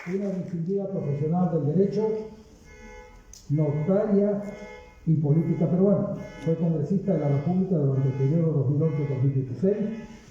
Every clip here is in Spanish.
Una distinguida profesional del derecho, notaria y política peruana. Fue congresista de la República durante el periodo 2011-2016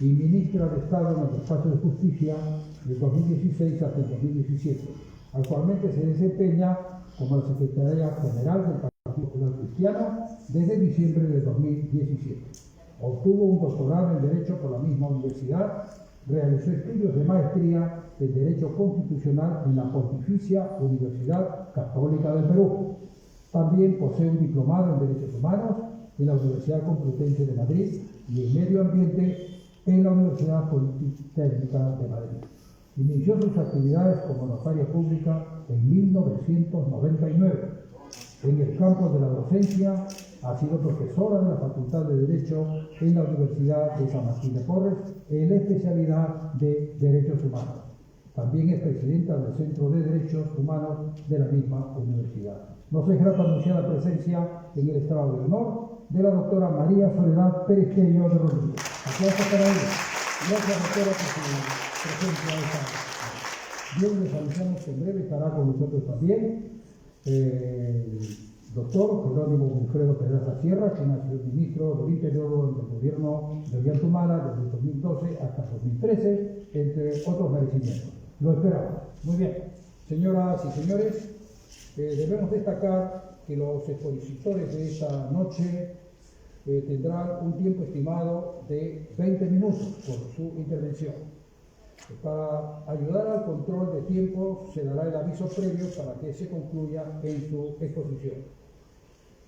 y ministra de Estado en el despacho de justicia del 2016 hasta el 2017. Actualmente se desempeña como la secretaria general del Partido Popular Cristiano desde diciembre de 2017. Obtuvo un doctorado en Derecho por la misma universidad, realizó estudios de maestría en Derecho Constitucional en la Pontificia Universidad Católica del Perú. También posee un diplomado en Derechos Humanos en la Universidad Complutense de Madrid y en Medio Ambiente en la Universidad Politécnica de Madrid. Inició sus actividades como notaria pública en 1999. En el campo de la docencia ha sido profesora de la Facultad de Derecho en la Universidad de San Martín de Porres en la especialidad de Derechos Humanos. También es presidenta del Centro de Derechos Humanos de la misma universidad. Nos es grato anunciar la presencia en el estrado de honor de la doctora María Soledad Perestello de Rodríguez. Aplausos para ella. Gracias, doctora, por su presencia esta noche. Bien, les anunciamos que en breve estará con nosotros también doctor Jerónimo Wilfredo Pedraza Sierra, quien ha sido ministro del Interior del gobierno de Ollanta desde 2012 hasta 2013, entre otros merecimientos. Lo esperamos. Muy bien. Señoras y señores, debemos destacar que los expositores de esta noche tendrán un tiempo estimado de 20 minutos por su intervención. Para ayudar al control de tiempo se dará el aviso previo para que se concluya en su exposición.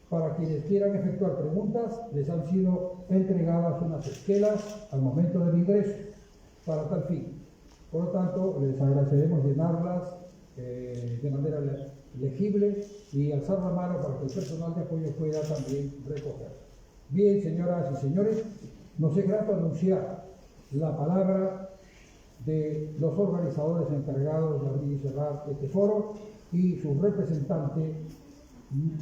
Para quienes quieran efectuar preguntas, les han sido entregadas unas esquelas al momento del ingreso para tal fin. Por lo tanto, les agradeceremos llenarlas de manera legible y alzar la mano para que el personal de apoyo pueda también recoger. Bien, señoras y señores, nos es grato anunciar la palabra de los organizadores encargados de abrir y cerrar este foro y su representante,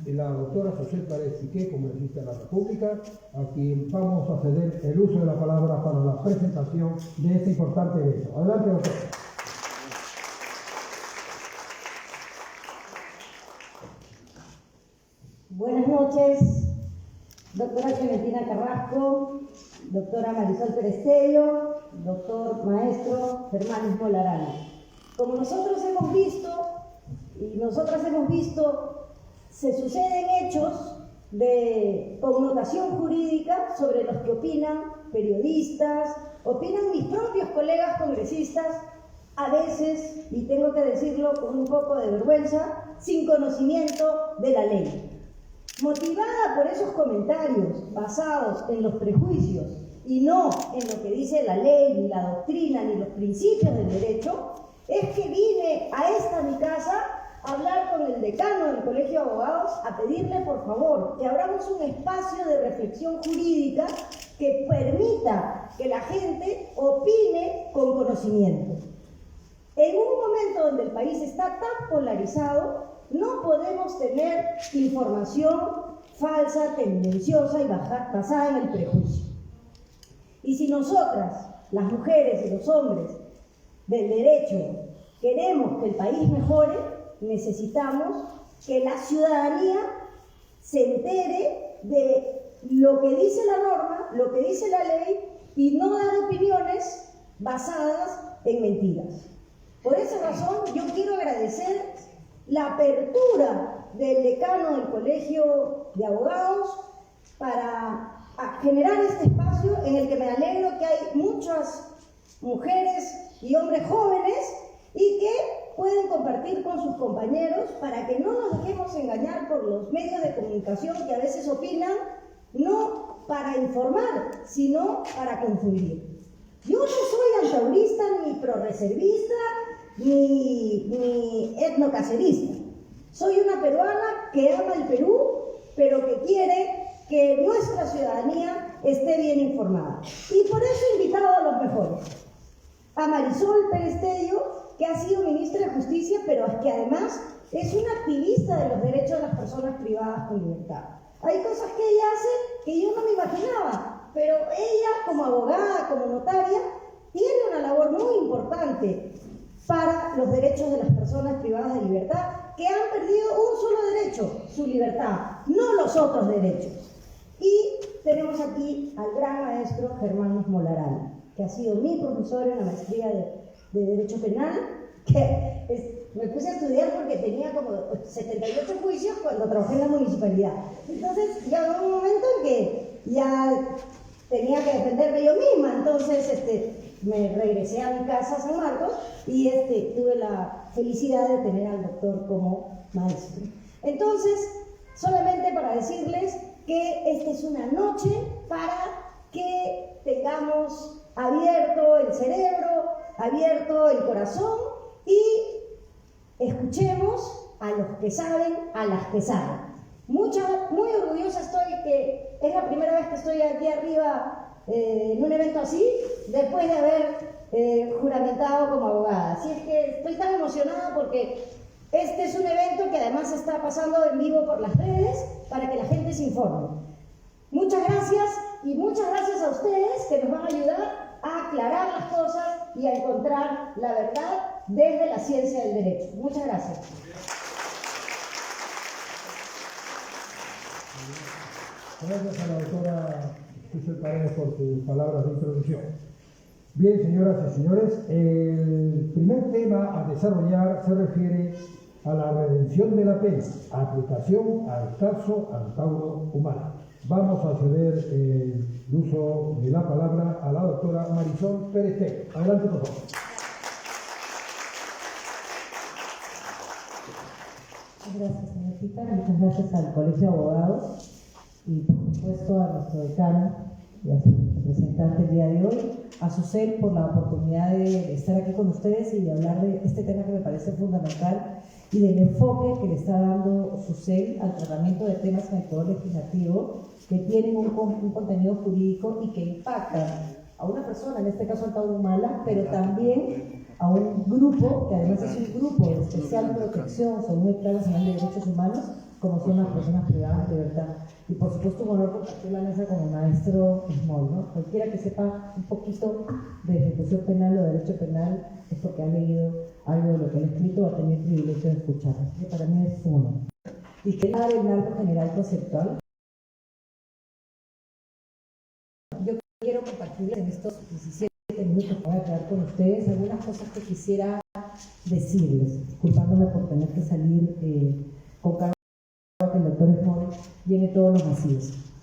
la doctora José Párez Piqué, congresista de la República, a quien vamos a ceder el uso de la palabra para la presentación de este importante evento. Adelante, doctor. Buenas noches, doctora Clementina Carrasco, doctora Marisol Perestello, doctor maestro Germán Molarano. Como nosotros hemos visto y nosotras hemos visto, se suceden hechos de connotación jurídica sobre los que opinan periodistas, opinan mis propios colegas congresistas, a veces, y tengo que decirlo con un poco de vergüenza, sin conocimiento de la ley. Motivada por esos comentarios basados en los prejuicios y no en lo que dice la ley, ni la doctrina, ni los principios del derecho, es que vine a esta mi casa a hablar con el decano del Colegio de Abogados a pedirle por favor que abramos un espacio de reflexión jurídica que permita que la gente opine con conocimiento. En un momento donde el país está tan polarizado, no podemos tener información falsa, tendenciosa y basada en el prejuicio. Y si nosotras, las mujeres y los hombres del derecho, queremos que el país mejore, necesitamos que la ciudadanía se entere de lo que dice la norma, lo que dice la ley, y no dar opiniones basadas en mentiras. Por esa razón, yo quiero agradecer la apertura del decano del Colegio de Abogados para generar este espacio en el que me alegro que hay muchas mujeres y hombres jóvenes y que pueden compartir con sus compañeros para que no nos dejemos engañar por los medios de comunicación que a veces opinan no para informar, sino para confundir. Yo no soy antaurista, ni prorreservista, ni etnocacerista. Soy una peruana que ama el Perú, pero que quiere que nuestra ciudadanía esté bien informada. Y por eso he invitado a los mejores. A Marisol Perestello, que ha sido ministra de Justicia, pero que además es una activista de los derechos de las personas privadas con libertad. Hay cosas que ella hace que yo no me imaginaba. pero ella como abogada, como notaria, tiene una labor muy importante para los derechos de las personas privadas de libertad que han perdido un solo derecho, su libertad, no los otros derechos. Y tenemos aquí al gran maestro Germán Molarán, que ha sido mi profesor en la maestría de Derecho Penal, que me puse a estudiar porque tenía como 78 juicios cuando trabajé en la municipalidad. Entonces ya hubo un momento en que ya tenía que defenderme yo misma, entonces me regresé a mi casa a San Marcos y tuve la felicidad de tener al doctor como maestro. Entonces, solamente para decirles que esta es una noche para que tengamos abierto el cerebro, abierto el corazón y escuchemos a los que saben, a las que saben. Muy orgullosa estoy que es la primera vez que estoy aquí arriba en un evento así, después de haber juramentado como abogada. Así es que estoy tan emocionada porque este es un evento que además está pasando en vivo por las redes para que la gente se informe. Muchas gracias y muchas gracias a ustedes que nos van a ayudar a aclarar las cosas y a encontrar la verdad desde la ciencia del derecho. Muchas gracias. Gracias a la doctora Susel Paredes por sus palabras de introducción. Bien, señoras y señores, el primer tema a desarrollar se refiere a la redención de la pena, aplicación al caso Antauro Humala. Vamos a ceder el uso de la palabra a la doctora Marisol Pérez Tello. Adelante, por favor. Gracias, señor Tita. Muchas gracias al Colegio de Abogados y, por supuesto, a nuestro decano y a su representante el día de hoy, a Susel por la oportunidad de estar aquí con ustedes y de hablar de este tema que me parece fundamental y del enfoque que le está dando Susel al tratamiento de temas en el Poder Legislativo que tienen un contenido jurídico y que impactan a una persona, en este caso Antauro Humala, pero también a un grupo, que además es un grupo de especial protección según el Plan Nacional de Derechos Humanos, como son las personas privadas de libertad. Y por supuesto, un honor compartir la mesa con el maestro Small, ¿no? Cualquiera que sepa un poquito de ejecución penal o de derecho penal es porque ha leído algo de lo que él ha escrito o ha tenido el privilegio de escuchar. Así que para mí es un honor. Y que nada del marco general conceptual. Yo quiero compartirles en estos 17 minutos que voy a quedar con ustedes algunas cosas que quisiera decirles, disculpándome por tener que salir con cada que el doctor Small llene todos los vacíos.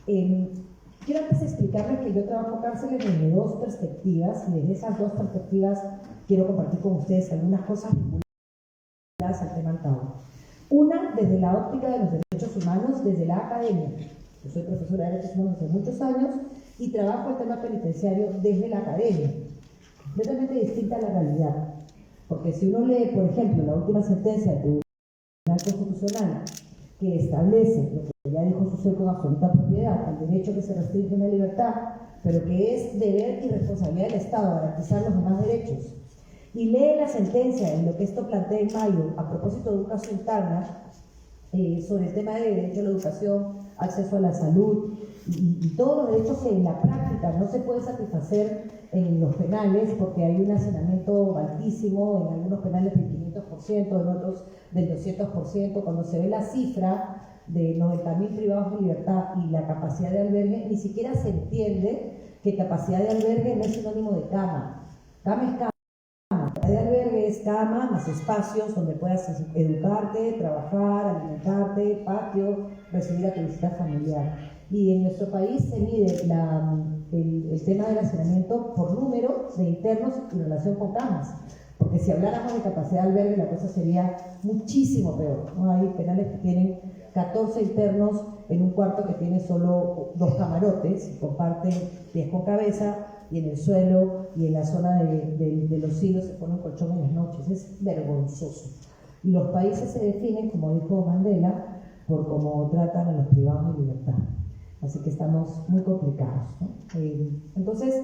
Quiero antes explicarles que yo trabajo cárceles desde dos perspectivas y desde esas dos perspectivas quiero compartir con ustedes algunas cosas vinculadas al tema Antauro. Una, desde la óptica de los derechos humanos, desde la academia. Yo soy profesora de derechos humanos hace muchos años y trabajo el tema penitenciario desde la academia, completamente distinta a la realidad. Porque si uno lee, por ejemplo, la última sentencia del Tribunal Constitucional que establece lo que ya dijo Susel con absoluta propiedad, el derecho que se restringe en la libertad, pero que es deber y responsabilidad del Estado garantizar los demás derechos, y lee la sentencia en lo que esto plantea en mayo a propósito de un caso interna sobre el tema de derecho a la educación, acceso a la salud y todos los derechos que en la práctica no se puede satisfacer en los penales porque hay un hacinamiento altísimo, en algunos penales del 500%, en otros del 200%. Cuando se ve la cifra de 90.000 privados de libertad y la capacidad de albergue, ni siquiera se entiende que capacidad de albergue no es sinónimo de cama. Cama es cama. De albergue es cama más espacios donde puedas educarte, trabajar, alimentarte, patio, recibir a tu visita familiar. Y en nuestro país se mide el tema del hacinamiento por número de internos en relación con camas. Porque si habláramos de capacidad de albergue, la cosa sería muchísimo peor, ¿no? Hay penales que tienen 14 internos en un cuarto que tiene solo 2 camarotes, y comparten pies con cabeza, y en el suelo y en la zona de los hilos se pone un colchón en las noches. Es vergonzoso. Y los países se definen, como dijo Mandela, por cómo tratan a los privados de libertad. Así que estamos muy complicados, ¿no? Entonces,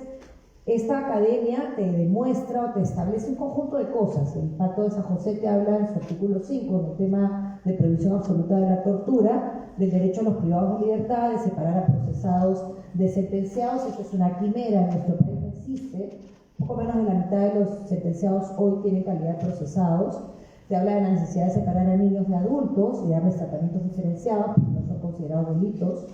esta academia te demuestra o te establece un conjunto de cosas. El Pacto de San José te habla en su artículo 5 del tema de prohibición absoluta de la tortura, del derecho a los privados de libertad, de separar a procesados de sentenciados. Esto es una quimera, en nuestro país no existe. Poco menos de la mitad de los sentenciados hoy tienen calidad de procesados. Se habla de la necesidad de separar a niños de adultos y darles tratamientos diferenciados, porque no son considerados delitos,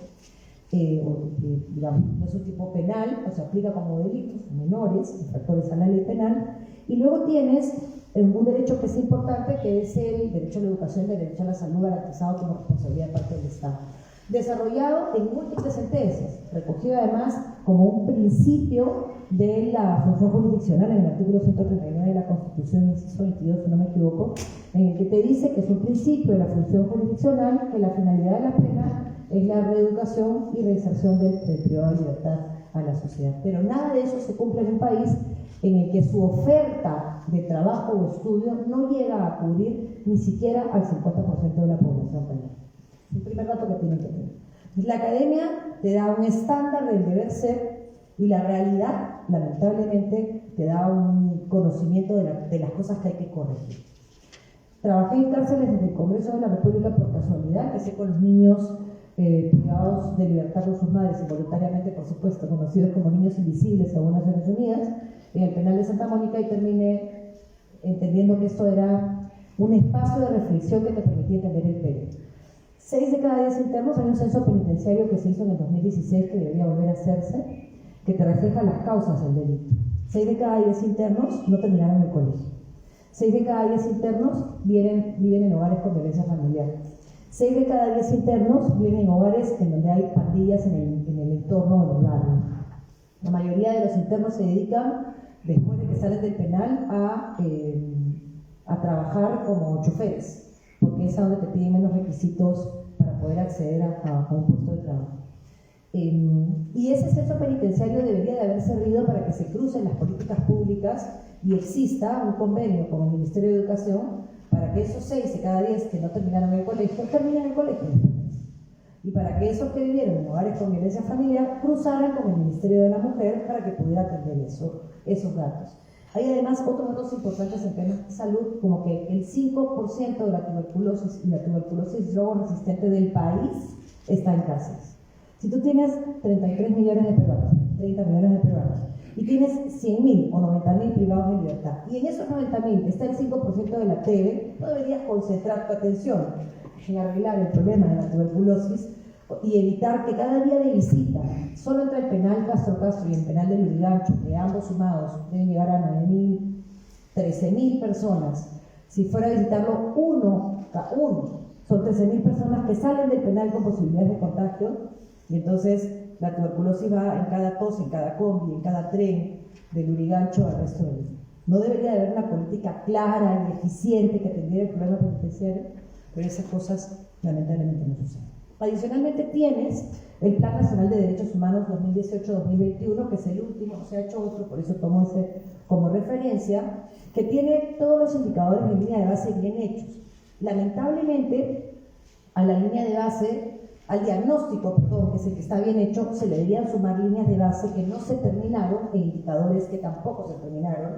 digamos, no es un tipo penal, o se aplica como delitos menores, infractores a la ley penal. Y luego tienes un derecho que es importante, que es el derecho a la educación, el derecho a la salud, garantizado como responsabilidad de parte del Estado. Desarrollado en múltiples sentencias, recogido además como un principio de la función jurisdiccional en el artículo 139 de la Constitución, inciso 22, si no me equivoco, en el que te dice que es un principio de la función jurisdiccional, que la finalidad de la pena es la reeducación y reinserción del privado de libertad a la sociedad. Pero nada de eso se cumple en un país en el que su oferta de trabajo o estudio no llega a cubrir ni siquiera al 50% de la población penal. Es el primer dato que tienen que tener. La academia te da un estándar del deber ser y la realidad, lamentablemente, te da un conocimiento de las cosas que hay que corregir. Trabajé en cárceles desde el Congreso de la República por casualidad, empecé con los niños privados de libertad con sus madres, involuntariamente, por supuesto, conocidos como niños invisibles según Naciones Unidas, en el penal de Santa Mónica, y terminé entendiendo que esto era un espacio de reflexión que te permitía entender el Perú. 6 de cada 10 internos, hay un censo penitenciario que se hizo en el 2016 que debería volver a hacerse, que te refleja las causas del delito. 6 de cada 10 internos no terminaron el colegio. 6 de cada 10 internos viven en hogares con violencia familiar. 6 de cada 10 internos viven en hogares en donde hay pandillas en el entorno o en el barrio. La mayoría de los internos se dedican, después de que salen del penal, a trabajar como choferes, porque es a donde te piden menos requisitos para poder acceder a un puesto de trabajo. Y ese censo penitenciario debería de haber servido para que se crucen las políticas públicas y exista un convenio con el Ministerio de Educación para que esos 6 de cada 10 que no terminaron el colegio, terminen el colegio. Y para que esos que vivieron en hogares con violencia familiar cruzaran con el Ministerio de la Mujer para que pudiera atender esos datos. Hay además otros datos importantes en temas de salud, como que el 5% de la tuberculosis y la tuberculosis drogo resistente del país está en cárceles. Si tú tienes 33 millones de peruanos, 30 millones de peruanos, y tienes 100.000 o 90.000 privados de libertad, y en esos 90.000 está el 5% de la TB, no deberías concentrar tu atención en arreglar el problema de la tuberculosis y evitar que cada día de visita, solo entre el penal Castro Castro y el penal de Lurigancho, que ambos sumados deben llegar a 9.000, 13.000 personas, si fuera a visitarlo uno, son 13.000 personas que salen del penal con posibilidades de contagio, y entonces la tuberculosis va en cada tos, en cada combi, en cada tren de Lurigancho al resto del mundo. No debería de haber una política clara y eficiente que atendiera el problema penitenciario, pero esas cosas lamentablemente no suceden. Adicionalmente tienes el Plan Nacional de Derechos Humanos 2018-2021, que es el último, no se ha hecho otro, por eso tomo ese como referencia, que tiene todos los indicadores de línea de base bien hechos. Lamentablemente, a la línea de base, al diagnóstico, perdón, que es el que está bien hecho, se le deberían sumar líneas de base que no se terminaron e indicadores que tampoco se terminaron,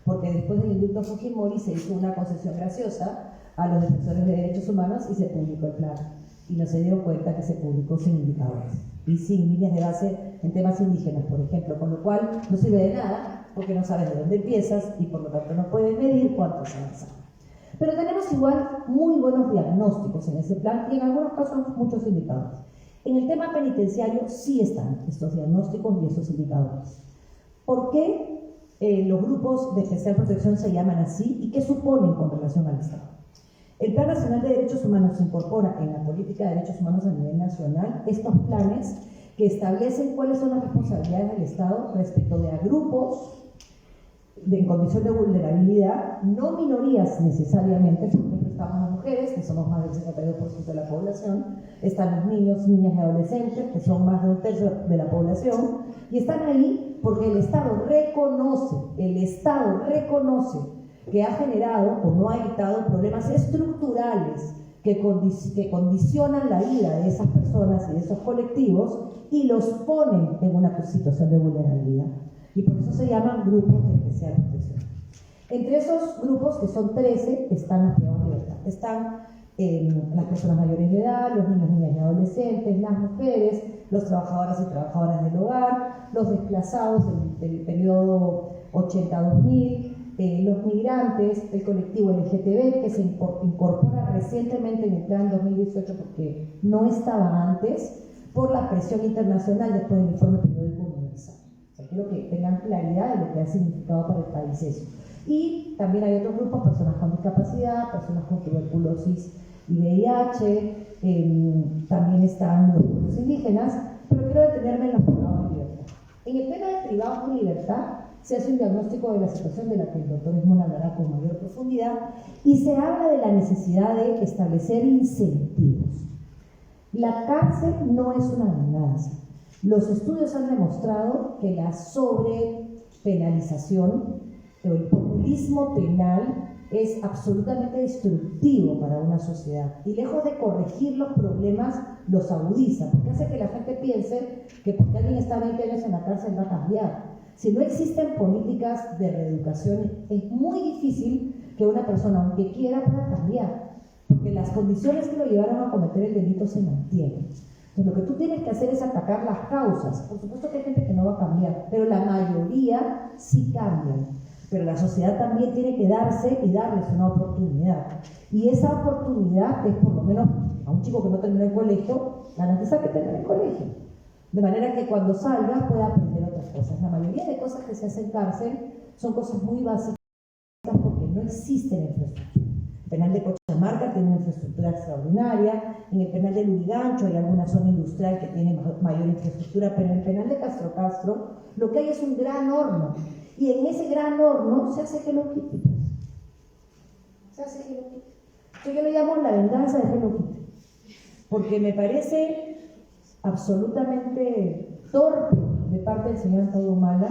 porque después del indulto Fujimori se hizo una concesión graciosa a los defensores de derechos humanos y se publicó el plan. Y no se dieron cuenta que se publicó sin indicadores y sin líneas de base en temas indígenas, por ejemplo, con lo cual no sirve de nada porque no sabes de dónde empiezas y por lo tanto no puedes medir cuánto has avanzado. Pero tenemos igual muy buenos diagnósticos en ese plan y en algunos casos muchos indicadores. En el tema penitenciario sí están estos diagnósticos y esos indicadores. ¿Por qué los grupos de especial protección se llaman así y qué suponen con relación al Estado? El Plan Nacional de Derechos Humanos incorpora en la política de derechos humanos a nivel nacional estos planes que establecen cuáles son las responsabilidades del Estado respecto de a grupos en condición de vulnerabilidad, no minorías necesariamente, por ejemplo estamos las mujeres, que somos más del 52% de la población, están los niños, niñas y adolescentes, que son más de un tercio de la población, y están ahí porque el Estado reconoce que ha generado o no ha evitado problemas estructurales que condicionan la vida de esas personas y de esos colectivos y los ponen en una situación de vulnerabilidad. Y por eso se llaman grupos de especial protección. Entre esos grupos, que son 13, están los privados de libertad. Están las personas mayores de edad, los niños, niñas y adolescentes, las mujeres, los trabajadores y trabajadoras del hogar, los desplazados del periodo 80-2000, los migrantes, el colectivo LGTB, que se incorpora recientemente en el plan 2018 porque no estaba antes, por la presión internacional después del informe periódico universal. O sea, quiero que tengan claridad de lo que ha significado para el país eso. Y también hay otros grupos, personas con discapacidad, personas con tuberculosis y VIH, también están los pueblos indígenas, pero quiero detenerme en los privados de libertad. En el tema de privados de libertad se hace un diagnóstico de la situación de la que el doctor Esmond hablará con mayor profundidad y se habla de la necesidad de establecer incentivos. La cárcel no es una venganza. Los estudios han demostrado que la sobrepenalización o el populismo penal es absolutamente destructivo para una sociedad y lejos de corregir los problemas, los agudiza, porque hace que la gente piense que porque alguien está 20 años en la cárcel va a cambiar. Si no existen políticas de reeducación, es muy difícil que una persona, aunque quiera, pueda cambiar, porque las condiciones que lo llevaron a cometer el delito se mantienen. Entonces, lo que tú tienes que hacer es atacar las causas. Por supuesto que hay gente que no va a cambiar, pero la mayoría sí cambian. Pero la sociedad también tiene que darse y darles una oportunidad. Y esa oportunidad es, por lo menos, a un chico que no terminó el colegio, garantizar que termine el colegio. De manera que cuando salga pueda aprender otras cosas. La mayoría de cosas que se hacen en cárcel son cosas muy básicas porque no existen infraestructura. El penal de Cajamarca tiene una infraestructura extraordinaria, en el penal de Lurigancho hay alguna zona industrial que tiene mayor infraestructura, pero en el penal de Castro Castro lo que hay es un gran horno. Y en ese gran horno se hace Hello Kitty. Se hace Hello Kitty. Yo lo llamo la venganza de Hello Kitty. Porque me parece absolutamente torpe de parte del señor Antonio Humala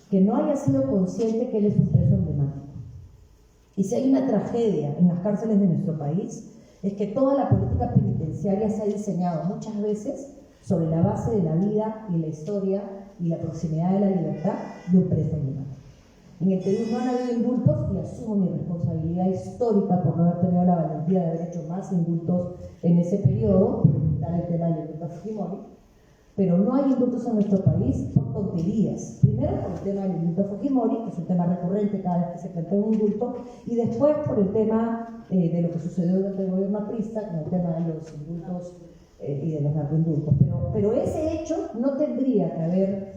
que no haya sido consciente que él es un preso emblemático. Y si hay una tragedia en las cárceles de nuestro país, es que toda la política penitenciaria se ha diseñado muchas veces sobre la base de la vida y la historia y la proximidad de la libertad de un preso emblemático. En el Perú no han habido indultos y asumo mi responsabilidad histórica por no haber tenido la valentía de haber hecho más indultos en ese periodo, por evitar el tema del indulto a Fujimori, pero no hay indultos en nuestro país por tonterías. Primero por el tema del indulto a Fujimori, que es un tema recurrente cada vez que se plantea un indulto, y después por el tema de lo que sucedió durante el gobierno aprista, con el tema de los indultos y de los narcoindultos. Pero ese hecho no tendría que haber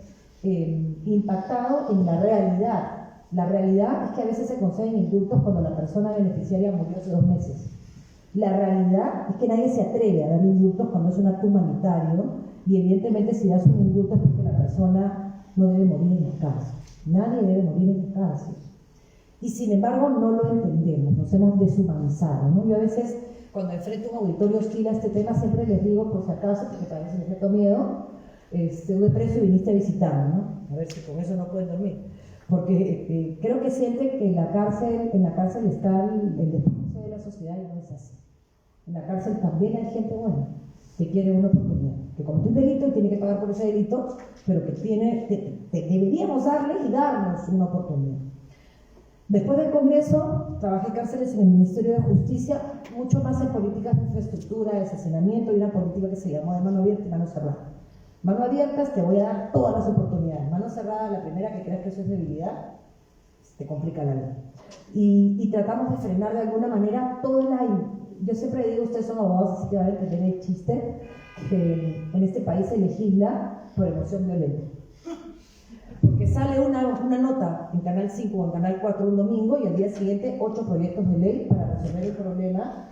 impactado en la realidad. La realidad es que a veces se conceden indultos cuando la persona beneficiaria murió hace 2 meses. La realidad es que nadie se atreve a dar indultos cuando es un acto humanitario y evidentemente si das un indulto es porque la persona no debe morir en la cárcel. Nadie debe morir en la cárcel. Y sin embargo no lo entendemos, nos hemos deshumanizado, ¿no? Yo a veces cuando enfrento un auditorio hostil a este tema siempre les digo, por si acaso, porque tal vez les meto miedo, estuve preso y viniste a visitarme, ¿no? A ver si con eso no pueden dormir. Porque creo que sienten que en la cárcel está el desprecio de la sociedad y no es así. En la cárcel también hay gente buena que quiere una oportunidad, que comete un delito y tiene que pagar por ese delito, pero que deberíamos darle y darnos una oportunidad. Después del Congreso, trabajé en cárceles en el Ministerio de Justicia, mucho más en políticas de infraestructura, de asesinamiento y una política que se llamó de mano abierta y mano cerrada. Mano abiertas, te voy a dar todas las oportunidades. Mano cerrada, la primera que creas que eso es debilidad, te complica la vida. Y tratamos de frenar de alguna manera toda la... Yo siempre digo, ustedes son abogados, así que van a entender el chiste, que en este país se legisla por emoción violenta. Porque sale una nota en Canal 5 o en Canal 4 un domingo y al día siguiente 8 proyectos de ley para resolver el problema.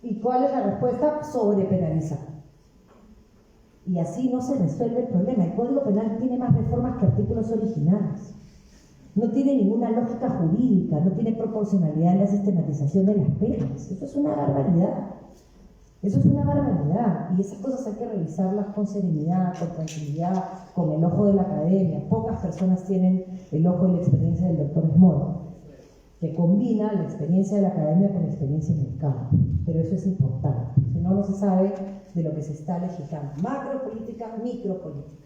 ¿Y cuál es la respuesta? Sobrepenalizar. Y así no se resuelve el problema. El Código Penal tiene más reformas que artículos originales. No tiene ninguna lógica jurídica, no tiene proporcionalidad en la sistematización de las penas. Eso es una barbaridad. Eso es una barbaridad. Y esas cosas hay que revisarlas con serenidad, con tranquilidad, con el ojo de la academia. Pocas personas tienen el ojo y la experiencia del doctor Esmond, que combina la experiencia de la academia con la experiencia en el campo. Pero eso es importante. Si no, no se sabe de lo que se está legislando. Macropolítica, micropolítica.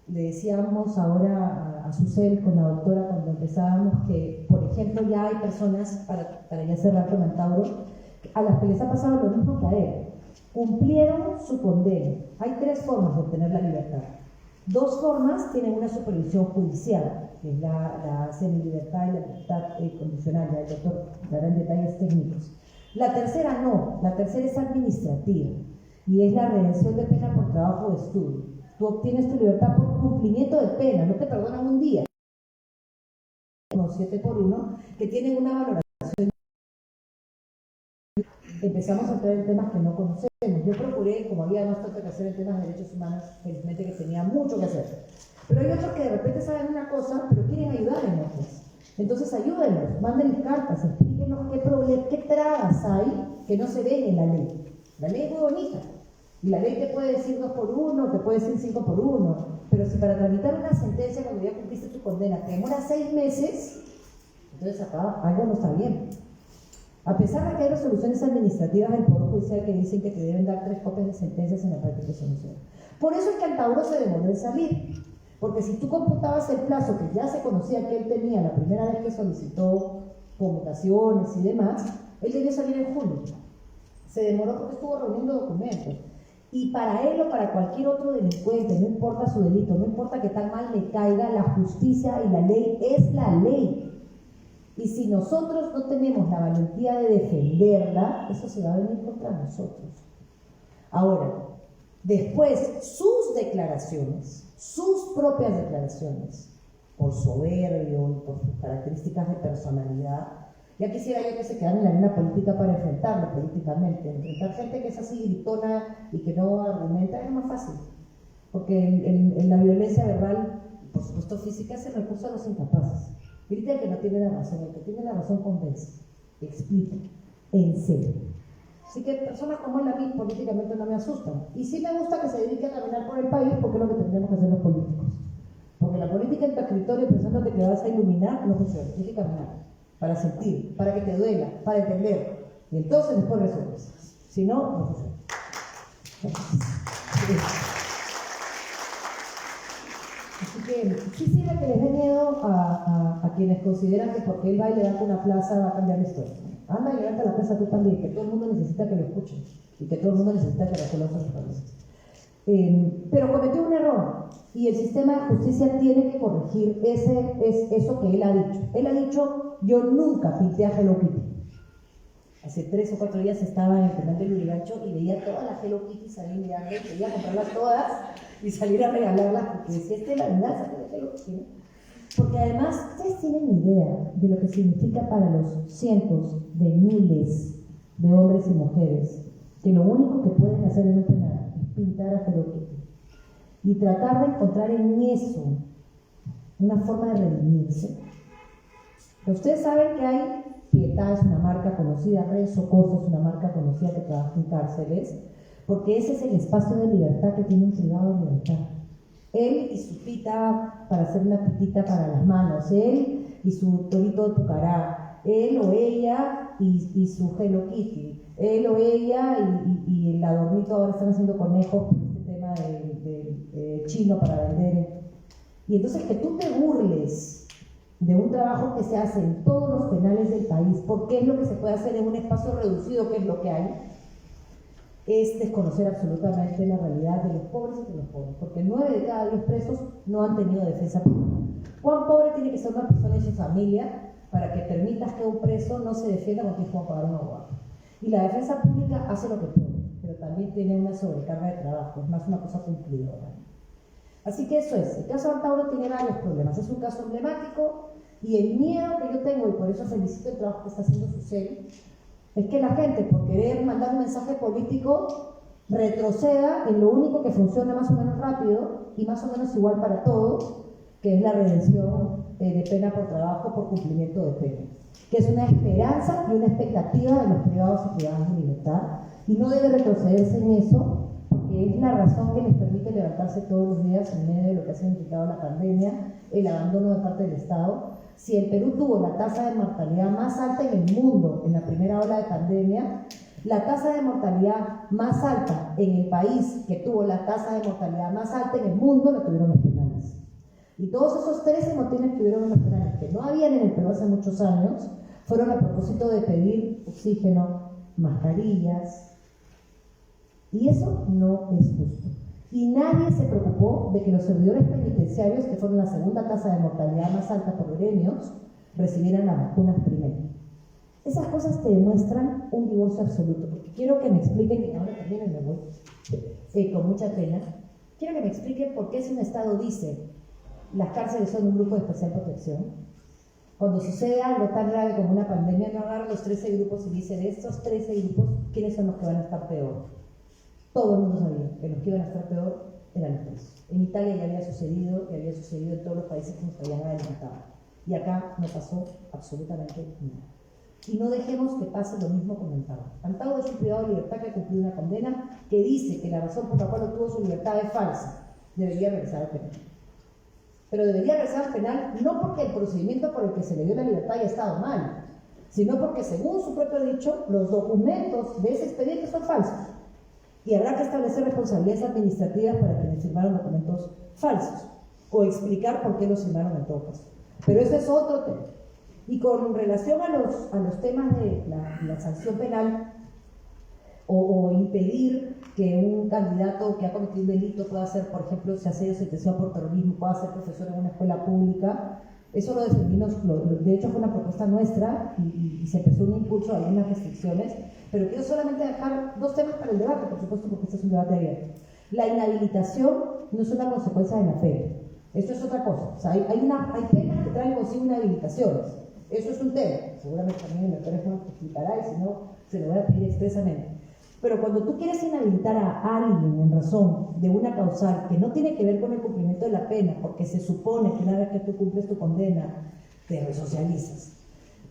Le decíamos ahora a Susel con la doctora cuando empezábamos que, por ejemplo, ya hay personas, para ya cerrar con Antauro, a las que les ha pasado lo mismo que a él. Cumplieron su condena. Hay 3 formas de obtener la libertad. 2 formas tienen una supervisión judicial, que es la semilibertad y la libertad condicional. Ya el doctor dará en detalles técnicos. La tercera no, la tercera es administrativa y es la redención de pena por trabajo o estudio. Tú obtienes tu libertad por cumplimiento de pena, no te perdonan un día. 7 por 1, que tienen una valoración. Empezamos a entrar en temas que no conocemos. Yo procuré, como había más tanto que hacer en temas de derechos humanos, felizmente que tenía mucho que hacer. Pero hay otros que de repente saben una cosa, pero quieren ayudar en otras. Entonces ayúdenlos, mándenles cartas, explíquenos qué trabas hay que no se ven en la ley. La ley es muy bonita. Y la ley te puede decir 2 por 1, te puede decir 5 por 1. Pero si para tramitar una sentencia, cuando ya cumpliste tu condena, te demora 6 meses, entonces acá algo no está bien. A pesar de que hay resoluciones administrativas del Poder Judicial que dicen que te deben dar 3 copias de sentencias en la parte de resolución. Por eso es que Antauro se demoró en salir. Porque si tú computabas el plazo que ya se conocía que él tenía la primera vez que solicitó conmutaciones y demás, él debió salir en julio. Se demoró porque estuvo reuniendo documentos. Y para él o para cualquier otro delincuente, no importa su delito, no importa que tan mal le caiga, la justicia y la ley es la ley. Y si nosotros no tenemos la valentía de defenderla, eso se va a venir contra nosotros. Ahora, después, sus declaraciones, sus propias declaraciones, por soberbio y por sus características de personalidad, ya quisiera yo que se quedaran en la arena política para enfrentarlo políticamente. Enfrentar gente que es así gritona y que no argumenta es más fácil. Porque en la violencia verbal, por supuesto física, es el recurso a los incapaces. Grita el que no tiene la razón, el que tiene la razón convence, explica, enseña. Así que personas como él a mí políticamente no me asustan. Y sí me gusta que se dedique a caminar por el país porque es lo que tendríamos que hacer los políticos. Porque la política en tu escritorio pensando que te vas a iluminar no funciona, tienes que caminar. Para sentir, para que te duela, para entender. Y entonces después resuelves. Si no, no funciona. Así que quisiera que les dé miedo a quienes consideran que porque él va y levanta una plaza va a cambiar la historia. Anda y levanta la plaza tú también, que todo el mundo necesita que lo escuchen y que todo el mundo necesita que resuelvan sus problemas. Pero cometió un error y el sistema de justicia tiene que corregir eso que él ha dicho. Él ha dicho, yo nunca pinté a Hello Kitty. Hace 3 o 4 días estaba en el canal del Urigancho y veía todas las Hello Kitty salir mirando, quería comprarlas todas y salir a regalarlas porque decía, esta es la venganza de Hello Kitty, ¿no? Porque además, ustedes tienen idea de lo que significa para los cientos de miles de hombres y mujeres que lo único que pueden hacer en un penal es pintar a Hello Kitty y tratar de encontrar en eso una forma de redimirse. Ustedes saben que hay Pietà, es una marca conocida, Renzo Costa es una marca conocida que trabaja en cárceles, porque ese es el espacio de libertad que tiene un privado de libertad. Él y su pita para hacer una pitita para las manos, él y su torito de pucará, él o ella y su Hello Kitty, él o ella y el adornito, ahora están haciendo conejos por este tema de chino para vender. Y entonces que tú te burles de un trabajo que se hace en todos los penales del país, porque es lo que se puede hacer en un espacio reducido, que es lo que hay, es desconocer absolutamente la realidad de los pobres y de los pobres, porque 9 de cada 10 presos no han tenido defensa pública. ¿Cuán pobre tiene que ser una persona y su familia para que permitas que un preso no se defienda porque tiene que pagar un abogado? Y la defensa pública hace lo que puede, pero también tiene una sobrecarga de trabajo, es más una cosa cumplidora. Así que eso es, el caso de Antauro tiene varios problemas, es un caso emblemático y el miedo que yo tengo, y por eso felicito el trabajo que está haciendo su serie, es que la gente, por querer mandar un mensaje político, retroceda en lo único que funciona más o menos rápido y más o menos igual para todos, que es la redención de pena por trabajo por cumplimiento de pena, que es una esperanza y una expectativa de los privados y privadas de libertad, y no debe retrocederse en eso, porque es la razón que les permite levantarse todos los días en medio de lo que ha significado la pandemia, el abandono de parte del Estado. Si el Perú tuvo la tasa de mortalidad más alta en el mundo en la primera ola de pandemia, la tasa de mortalidad más alta en el país que tuvo la tasa de mortalidad más alta en el mundo la tuvieron los penales. Y todos esos 13 motines que hubieron en los penales, que no habían en el Perú hace muchos años, fueron a propósito de pedir oxígeno, mascarillas, y eso no es justo. Y nadie se preocupó de que los servidores penitenciarios, que fueron la segunda tasa de mortalidad más alta por gremios, recibieran las vacunas primero. Esas cosas te demuestran un divorcio absoluto, porque quiero que me expliquen, y ahora también me voy, con mucha pena, quiero que me expliquen por qué si un Estado dice las cárceles son un grupo de especial protección, cuando sucede algo tan grave como una pandemia, no agarran los 13 grupos y dicen de estos 13 grupos, ¿quiénes son los que van a estar peor? Todo el mundo sabía que los que iban a estar peor eran los presos. En Italia ya había sucedido, y había sucedido en todos los países que nos habían adelantado. Y acá no pasó absolutamente nada. Y no dejemos que pase lo mismo con Antauro. Antauro es un privado de libertad que ha cumplido una condena que dice que la razón por la cual obtuvo su libertad es falsa. Debería regresar al penal. Pero debería regresar al penal no porque el procedimiento por el que se le dio la libertad haya estado mal, sino porque, según su propio dicho, los documentos de ese expediente son falsos. Y habrá que establecer responsabilidades administrativas para quienes firmaron documentos falsos, o explicar por qué los firmaron en todo caso. Pero ese es otro tema. Y con relación a los temas de la sanción penal, o impedir que un candidato que ha cometido un delito pueda ser, por ejemplo, si asedio sentenciado por terrorismo, pueda ser profesor en una escuela pública, eso lo defendimos, de hecho fue una propuesta nuestra y se empezó un impulso, hay unas restricciones, pero quiero solamente dejar dos temas para el debate, por supuesto, porque este es un debate abierto. La inhabilitación no es una consecuencia de la pena, esto es otra cosa. O sea, hay penas que traen consigo inhabilitaciones, eso es un tema, seguramente también el doctor nos explicará y si no, se lo voy a pedir expresamente. Pero cuando tú quieres inhabilitar a alguien en razón de una causal que no tiene que ver con el cumplimiento de la pena, porque se supone que una vez que tú cumples tu condena, te resocializas.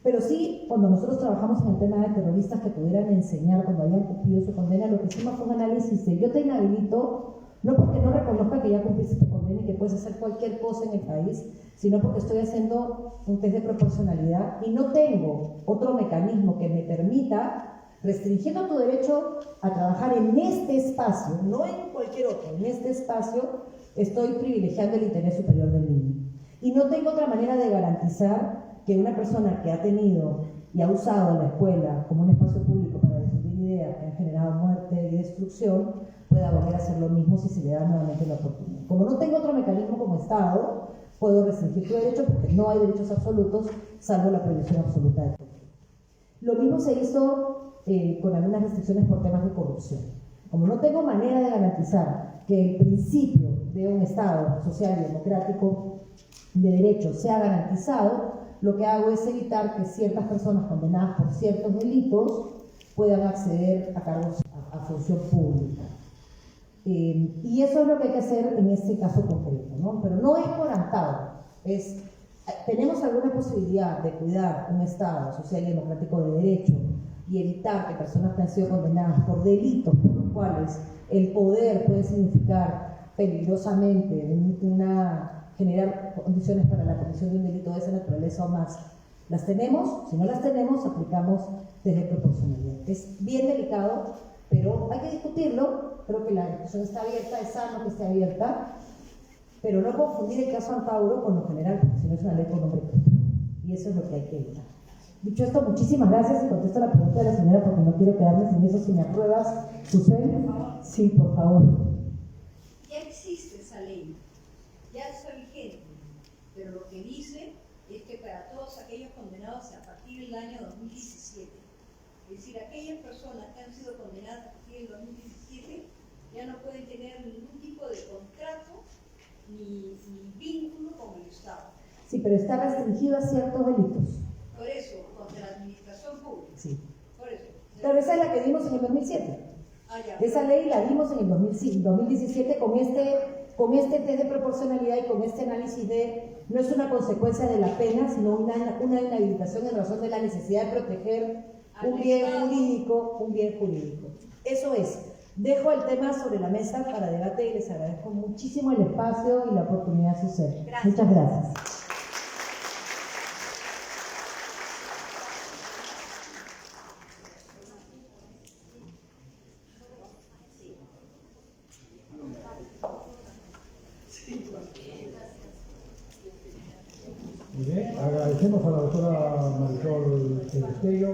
Pero sí, cuando nosotros trabajamos en el tema de terroristas que pudieran enseñar cuando habían cumplido su condena, lo que hicimos fue un análisis de yo te inhabilito, no porque no reconozca que ya cumpliste tu condena y que puedes hacer cualquier cosa en el país, sino porque estoy haciendo un test de proporcionalidad y no tengo otro mecanismo que me permita, restringiendo tu derecho a trabajar en este espacio, no en cualquier otro, en este espacio, estoy privilegiando el interés superior del niño. Y no tengo otra manera de garantizar que una persona que ha tenido y ha usado la escuela como un espacio público para difundir ideas que han generado muerte y destrucción, pueda volver a hacer lo mismo si se le da nuevamente la oportunidad. Como no tengo otro mecanismo como Estado, puedo restringir tu derecho porque no hay derechos absolutos, salvo la prohibición absoluta de todo. Lo mismo se hizo con algunas restricciones por temas de corrupción. Como no tengo manera de garantizar que el principio de un Estado social y democrático de derecho sea garantizado, lo que hago es evitar que ciertas personas condenadas por ciertos delitos puedan acceder a cargos, a función pública. Y eso es lo que hay que hacer en este caso concreto, ¿no? Pero no es por Antauro, tenemos alguna posibilidad de cuidar un Estado social y democrático de derecho y evitar que personas que han sido condenadas por delitos por los cuales el poder puede significar peligrosamente generar condiciones para la comisión de un delito de esa naturaleza o más, las tenemos. Si no las tenemos, aplicamos desde proporcionalidad. Es bien delicado, pero hay que discutirlo. Creo que la discusión está abierta, es sano que esté abierta, pero no confundir el caso Antauro con lo general, porque si no es una ley por nombre propio. Y eso es lo que hay que evitar. Dicho esto, muchísimas gracias y contesto la pregunta de la señora porque no quiero quedarme sin eso. Si me apruebas, ¿sucede? Sí, por favor. Ya existe esa ley, ya está vigente, pero lo que dice es que para todos aquellos condenados a partir del año 2017, es decir, aquellas personas que han sido condenadas a partir del 2017 ya no pueden tener ningún tipo de contrato ni vínculo con el Estado. Sí, pero está restringido a ciertos delitos. Por eso, contra la administración pública. Sí. Por eso. Pero esa es la que dimos en el 2007. Ya. Esa ley la dimos en el 2017 con este test de proporcionalidad y con este análisis de, no es una consecuencia de la pena, sino una inhabilitación en razón de la necesidad de proteger un bien jurídico. Eso es. Dejo el tema sobre la mesa para debate y les agradezco muchísimo el espacio y la oportunidad de suceder. Muchas gracias. Muy bien, agradecemos a la doctora Marisol Perestello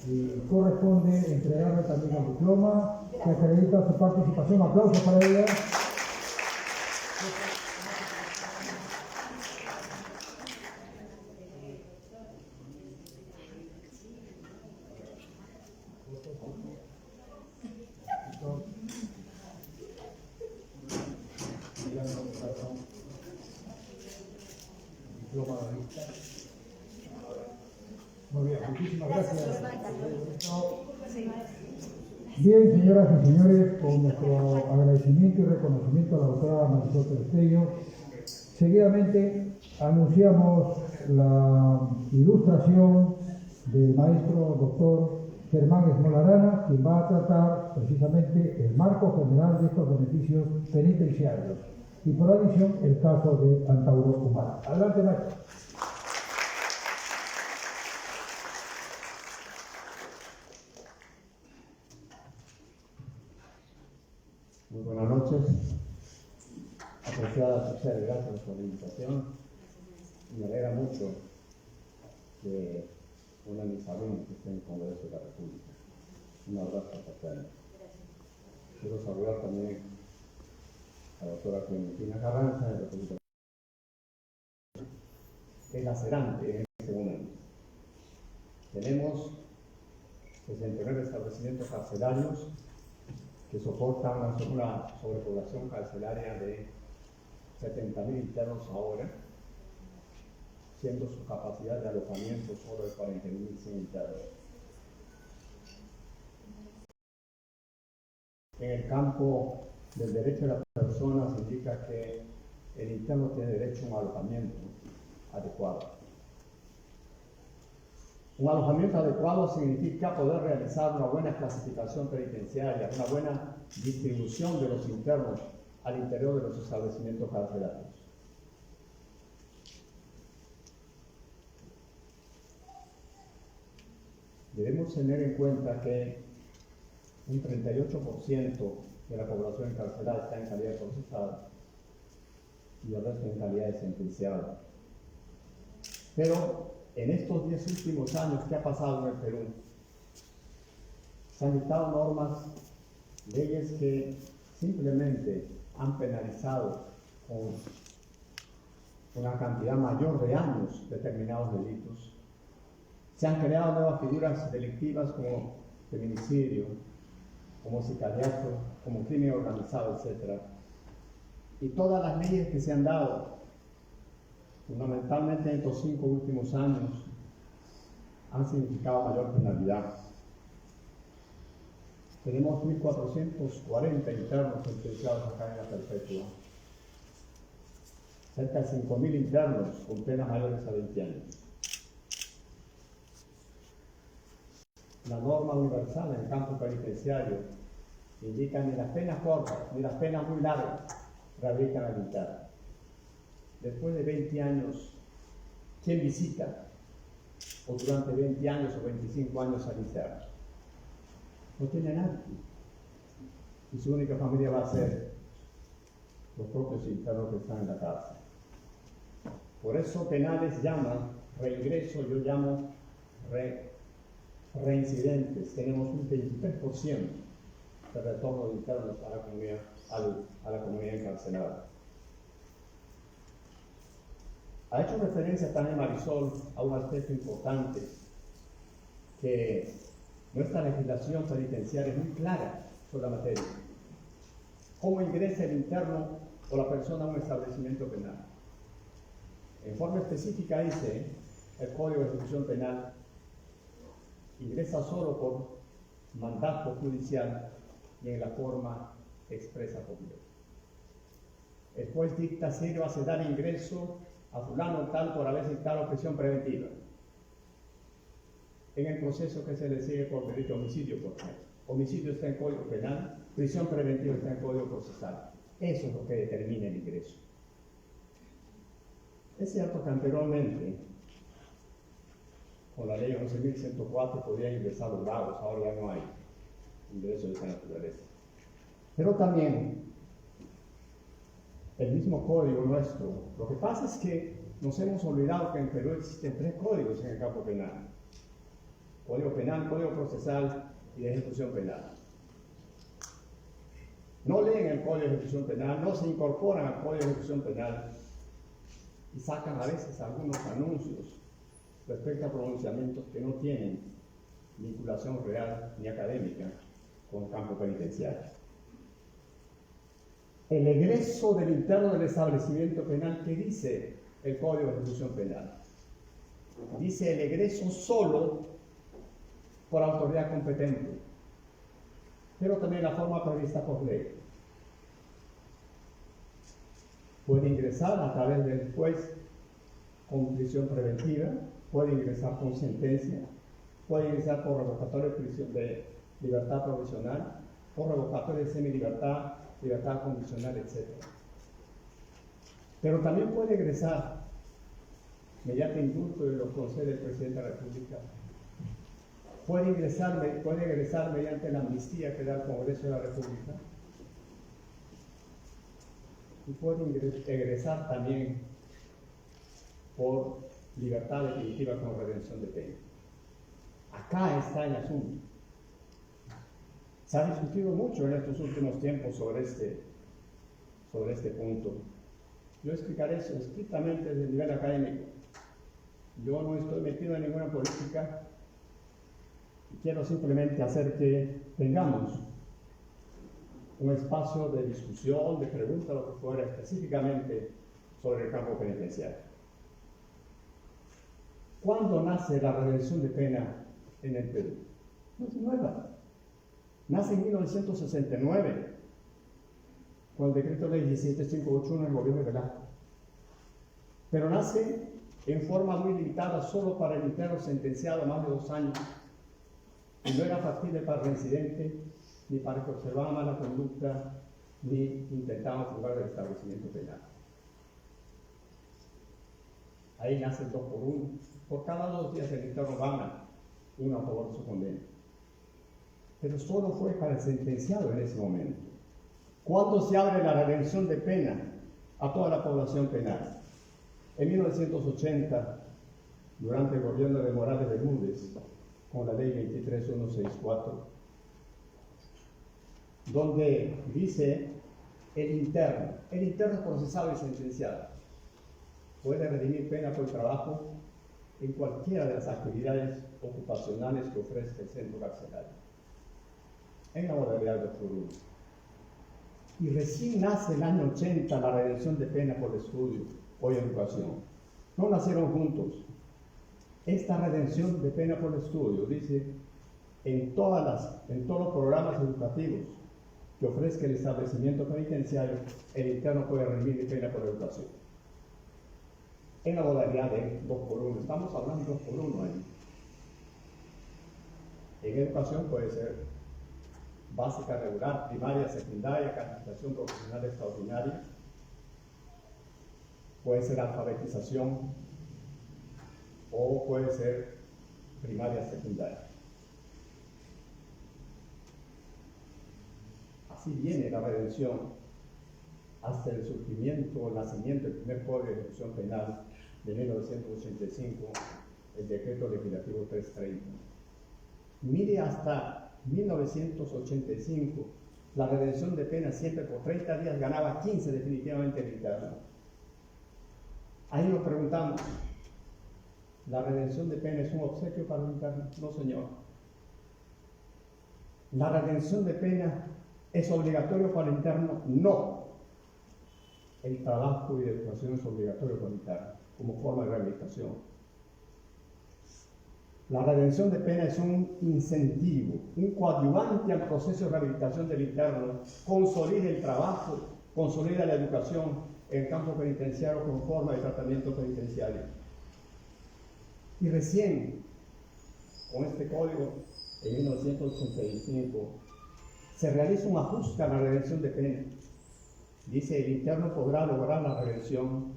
Y corresponde entregarle también el diploma que acredita su participación. Aplausos para ella. Muy bien, muchísimas gracias. Bien, señoras y señores, con nuestro agradecimiento y reconocimiento a la doctora Marisol Perestello, seguidamente anunciamos la ilustración del maestro doctor Germán Esmolarana, quien va a tratar precisamente el marco general de estos beneficios penitenciarios y por adición el caso de Antauro Humala. Adelante, maestro. Muy buenas noches, apreciadas ustedes, gracias por la invitación. Me alegra mucho que una de mis alumnos esté en el Congreso de la República. Un abrazo fraterno. Quiero saludar también a la doctora Clementina Carranza de la República. Es lacerante en este momento. Tenemos 69 establecimientos carcelarios que soportan una sobrepoblación carcelaria de 70.000 internos ahora, siendo su capacidad de alojamiento solo de 41.100 internos. En el campo del derecho de las personas se indica que el interno tiene derecho a un alojamiento adecuado. Un alojamiento adecuado significa poder realizar una buena clasificación penitenciaria, una buena distribución de los internos al interior de los establecimientos carcelarios. Debemos tener en cuenta que un 38% de la población encarcelada está en calidad de procesado y el resto en calidad de sentenciado. Pero en estos 10 últimos años, ¿qué ha pasado en el Perú? Se han dictado normas, leyes que simplemente han penalizado con una cantidad mayor de años determinados delitos. Se han creado nuevas figuras delictivas como feminicidio, como sicariato, como crimen organizado, etc. Y todas las leyes que se han dado, fundamentalmente en estos 5 últimos años, han significado mayor penalidad. Tenemos 1.440 internos sentenciados a cadena perpetua, cerca de 5.000 internos con penas mayores a 20 años. La norma universal en el campo penitenciario indica ni las penas cortas ni las penas muy largas rehabilitan al interno. Después de 20 años, ¿quién visita? O durante 20 años o 25 años al interno. No tiene nadie. Y su única familia va a ser los propios internos que están en la cárcel. Por eso penales llaman reingreso, yo llamo reincidentes. Tenemos un 23% de retorno de internos a la comunidad encarcelada. Ha hecho referencia también Marisol a un aspecto importante, que nuestra legislación penitenciaria es muy clara sobre la materia. ¿Cómo ingresa el interno o la persona a un establecimiento penal? En forma específica dice el Código de Ejecución Penal, ingresa solo por mandato judicial y en la forma expresa por ley. El juez dicta si le va a dar ingreso a fulano tal por haber dictado prisión preventiva, en el proceso que se le sigue por delito de homicidio, por ejemplo. Homicidio está en Código Penal, prisión preventiva está en Código Procesal. Eso es lo que determina el ingreso. Es cierto que anteriormente, con la ley 11.104, podían ingresar los vagos, ahora ya no hay ingreso de esa naturaleza. Pero también el mismo código nuestro. Lo que pasa es que nos hemos olvidado que en Perú existen 3 códigos en el campo penal. Código Penal, Código Procesal y de Ejecución Penal. No leen el Código de Ejecución Penal, no se incorporan al Código de Ejecución Penal y sacan a veces algunos anuncios respecto a pronunciamientos que no tienen vinculación real ni académica con el campo penitenciario. El egreso del interno del establecimiento penal, ¿qué dice el Código de Ejecución Penal? Dice el egreso solo por autoridad competente, pero también la forma prevista por ley. Puede ingresar a través del juez con prisión preventiva, puede ingresar con sentencia, puede ingresar por revocatorio de libertad provisional, por revocatorio de semilibertad, libertad condicional, etc. Pero también puede ingresar mediante indulto de lo concede el presidente de la República. Puede ingresar mediante la amnistía que da el Congreso de la República. Y puede egresar también por libertad definitiva con redención de pena. Acá está el asunto. Se ha discutido mucho en estos últimos tiempos sobre este punto. Yo explicaré eso estrictamente desde el nivel académico. Yo no estoy metido en ninguna política y quiero simplemente hacer que tengamos un espacio de discusión, de pregunta, lo que fuera, específicamente sobre el campo penitenciario. ¿Cuándo nace la redención de pena en el Perú? No es nueva. Nace en 1969, con el decreto ley 17581 del gobierno de Velasco. Pero nace en forma muy limitada solo para el interno sentenciado a más de 2 años. Y no era factible para el reincidente, ni para que observaba mala conducta, ni intentaba fugar del establecimiento penal. Ahí nace el 2 por 1. Por cada 2 días el interno gana uno a favor de su condena. Pero solo fue para el sentenciado en ese momento. ¿Cuándo se abre la redención de pena a toda la población penal? En 1980, durante el gobierno de Morales Bermúdez, con la ley 23164, donde dice el interno procesado y sentenciado puede redimir pena por trabajo en cualquiera de las actividades ocupacionales que ofrece el centro carcelario, en la modalidad de furor. Y recién nace el año 80 la redención de pena por estudio o educación. No nacieron juntos. Esta redención de pena por estudio dice en todos los programas educativos que ofrezca el establecimiento penitenciario, el interno puede redimir pena por educación. En la modalidad de 2 por 1, estamos hablando de 2 por 1 ahí. En educación puede ser básica, regular, primaria, secundaria, capacitación profesional extraordinaria, puede ser alfabetización o puede ser primaria, secundaria. Así viene la redención hasta el surgimiento o nacimiento del primer Código de Ejecución Penal de 1985, el Decreto Legislativo 330. Mire, hasta 1985, la redención de pena siempre por 30 días ganaba 15 definitivamente el interno. Ahí nos preguntamos, ¿la redención de pena es un obsequio para el interno? No, señor. ¿La redención de pena es obligatorio para el interno? No. El trabajo y la educación es obligatorio para el interno, como forma de rehabilitación. La redención de pena es un incentivo, un coadyuvante al proceso de rehabilitación del interno, consolida el trabajo, consolida la educación en el campo penitenciario como forma de tratamiento penitenciario. Y recién, con este código, en 1985, se realiza un ajuste a la redención de pena. Dice, el interno podrá lograr la redención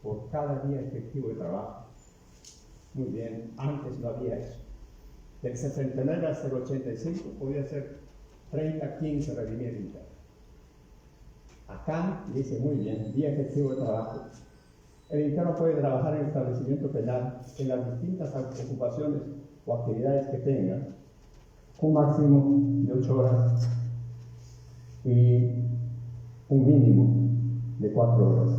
por cada día efectivo de trabajo. Muy bien, antes no había eso. Del 69 hasta el 85 podía ser 30, 15 redimientos. Acá dice muy bien, día efectivo de trabajo. el interno puede trabajar en el establecimiento penal en las distintas ocupaciones o actividades que tenga, un máximo de 8 horas y un mínimo de 4 horas.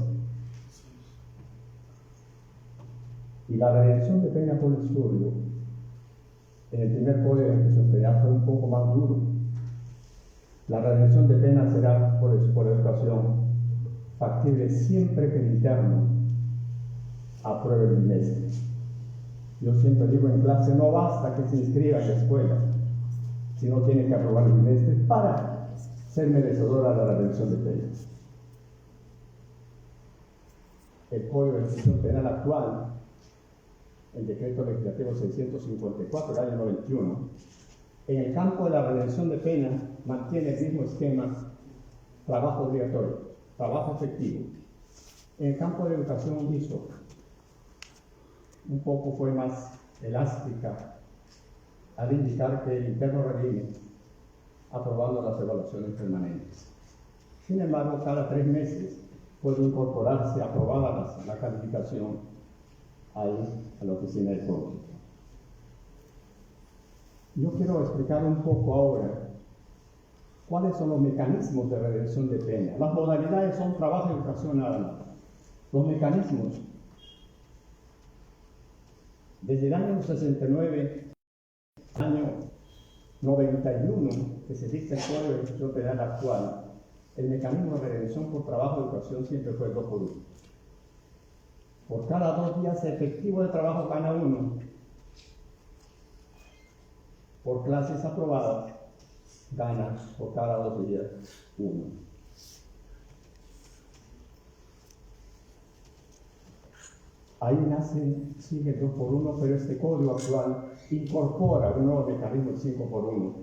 Y la redención de pena por estudio en el primer Código de Ejecución Penal fue un poco más duro. La redención de pena será por educación factible siempre que el interno apruebe el bimestre. Yo siempre digo en clase, no basta que se inscriba en la escuela, sino tiene que aprobar el bimestre para ser merecedor a la redención de pena. El Código de Ejecución Penal actual, el Decreto Legislativo 654 del año 91, en el campo de la redención de pena mantiene el mismo esquema: trabajo obligatorio, trabajo efectivo. En el campo de educación hizo un poco, fue más elástica al indicar que el interno redime aprobando las evaluaciones permanentes. Sin embargo, cada 3 meses puede incorporarse aprobada la calificación a la oficina de cómputo. Yo quiero explicar un poco ahora cuáles son los mecanismos de redención de pena. Las modalidades son trabajo y educación nada más. Los mecanismos, desde el año 69 al año 91, que se dicta el Código de Ejecución Penal actual, el mecanismo de redención por trabajo y educación siempre fue 2 por 1. Por cada 2 días efectivos de trabajo gana 1. Por clases aprobadas gana por cada 2 días 1. Ahí sigue el 2 por 1, pero este código actual incorpora un nuevo mecanismo, el 5 por 1.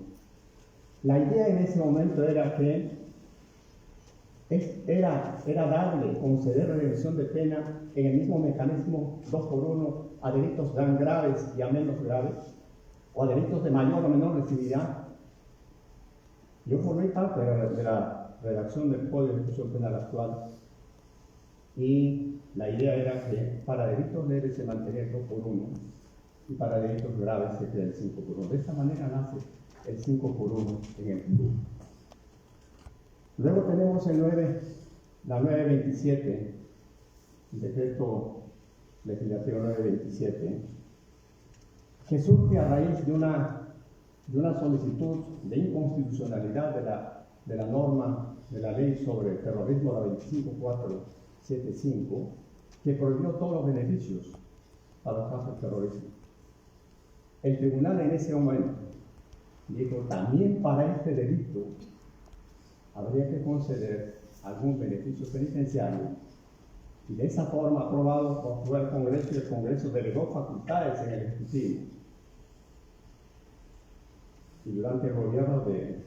La idea en ese momento era que era darle, conceder redención de pena en el mismo mecanismo 2 por 1 a delitos tan graves y a menos graves, o a delitos de mayor o menor recidividad. Yo formé parte de la redacción del Código de Ejecución Penal actual y la idea era que para delitos leves se mantenía el 2 por 1 y para delitos graves se crea el 5 por 1. De esta manera nace el 5 por 1 en el Perú. Luego tenemos la 927, el decreto legislativo 927, que surge a raíz de una solicitud de inconstitucionalidad de la norma de la ley sobre el terrorismo, la 25475, que prohibió todos los beneficios para los casos de terrorismo. El tribunal en ese momento dijo: también para este delito habría que conceder algún beneficio penitenciario, y de esa forma aprobado por el Congreso, y el Congreso delegó facultades en el Ejecutivo. Y durante el gobierno de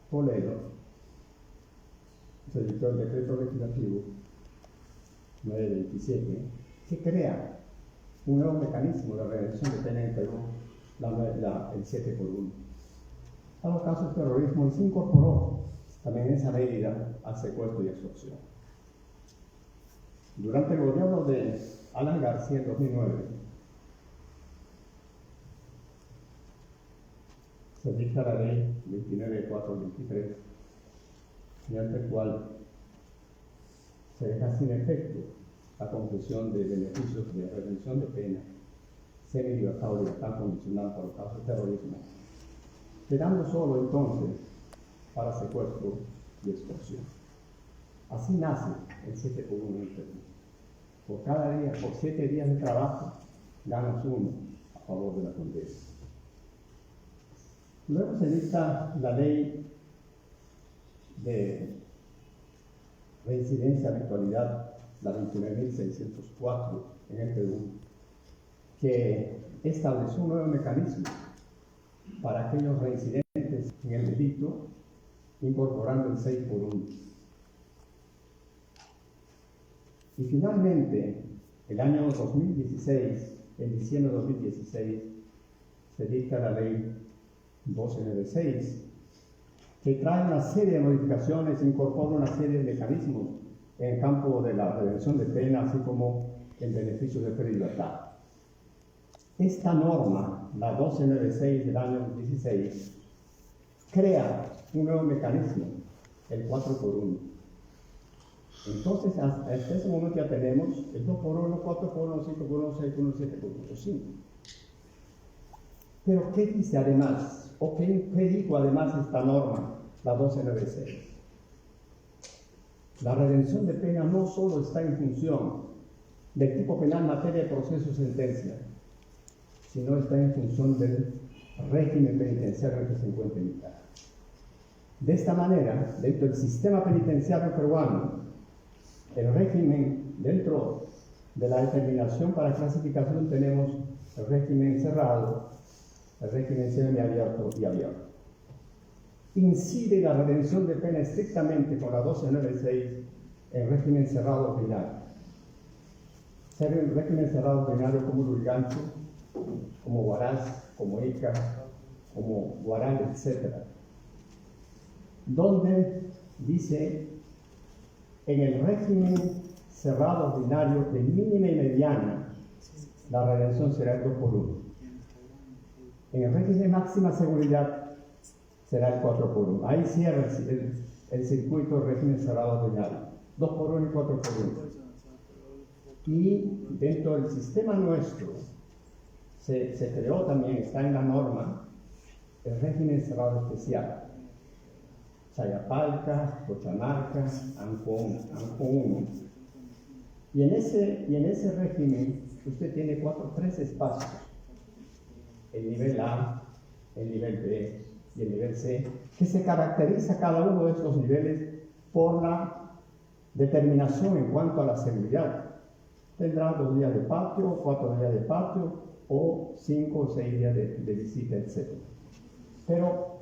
Toledo se dictó el decreto legislativo 927, que crea un nuevo mecanismo de redención de pena en Perú, el 7 por 1. A los casos de terrorismo, y se incorporó también esa medida al secuestro y extorsión. Durante el gobierno de Alan García en 2009, se dicta la ley 29.423, mediante el cual se deja sin efecto la concesión de beneficios de redención de pena, semi-libertad o libertad condicional para los casos de terrorismo, quedando solo entonces para secuestro y extorsión. Así nace el 7 por 1 en el Perú. Por cada día, por 7 días de trabajo, ganas 1 a favor de la condena. Luego se dicta la ley de reincidencia habitualidad, la 29.604 en el Perú, que estableció un nuevo mecanismo para aquellos reincidentes en el delito, incorporando el 6 por 1. Y finalmente, el año 2016, en diciembre de 2016, se dicta la ley 1296, que trae una serie de modificaciones, incorpora una serie de mecanismos en el campo de la redención de pena, así como el beneficio de libertad. Esta norma, la 1296 del año 2016, crea un nuevo mecanismo, el 4x1. Entonces, hasta ese momento ya tenemos el 2x1, 4x1, 5x1, 6x1, 7x1, 5. Pero, ¿qué dice además? ¿O qué dijo además esta norma, la 1296? La redención de pena no solo está en función del tipo penal materia de proceso sentencia, sino está en función del régimen penitenciario en que se encuentra ubicado. De esta manera, dentro del sistema penitenciario peruano, el régimen, dentro de la determinación para clasificación, tenemos el régimen cerrado, el régimen semiabierto y abierto. Incide la redención de pena estrictamente con la 1296 en régimen cerrado ordinario. El régimen cerrado ordinario como Lurigancho, como Huaraz, como Ica, como Guarán, etc. Donde dice, en el régimen cerrado ordinario de mínima y mediana, la redención será el 2x1. En el régimen de máxima seguridad será el 4x1. Ahí cierra el circuito del régimen cerrado ordinario, 2x1 y 4x1. Y dentro del sistema nuestro se creó también, está en la norma, el régimen cerrado especial. Chayapalca, Cochamarca, Ancón 1. Y en ese régimen usted tiene tres espacios: el nivel A, el nivel B y el nivel C, que se caracteriza cada uno de estos niveles por la determinación en cuanto a la seguridad. Tendrá 2 días de patio, 4 días de patio, o 5 o 6 días de visita, etc. Pero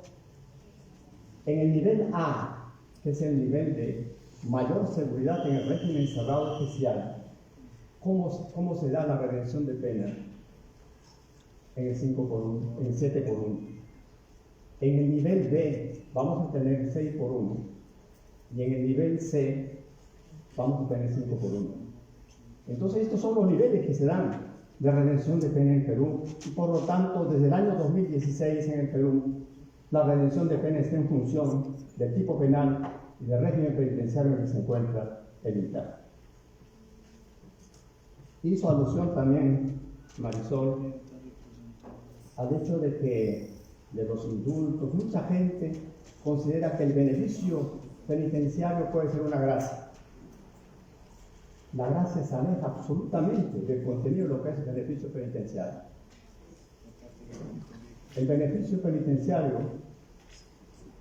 en el nivel A, que es el nivel de mayor seguridad en el régimen cerrado especial, ¿cómo se da la redención de pena? En el 5x1, en el 7x1. En el nivel B vamos a tener 6x1 y en el nivel C vamos a tener 5x1. Entonces estos son los niveles que se dan de redención de pena en Perú, y por lo tanto desde el año 2016 en el Perú la redención de pena está en función del tipo penal y del régimen penitenciario en que se encuentra el interno. Hizo alusión también Marisol al hecho de que de los indultos mucha gente considera que el beneficio penitenciario puede ser una gracia. La gracia se aleja absolutamente del contenido de lo que es el beneficio penitenciario. El beneficio penitenciario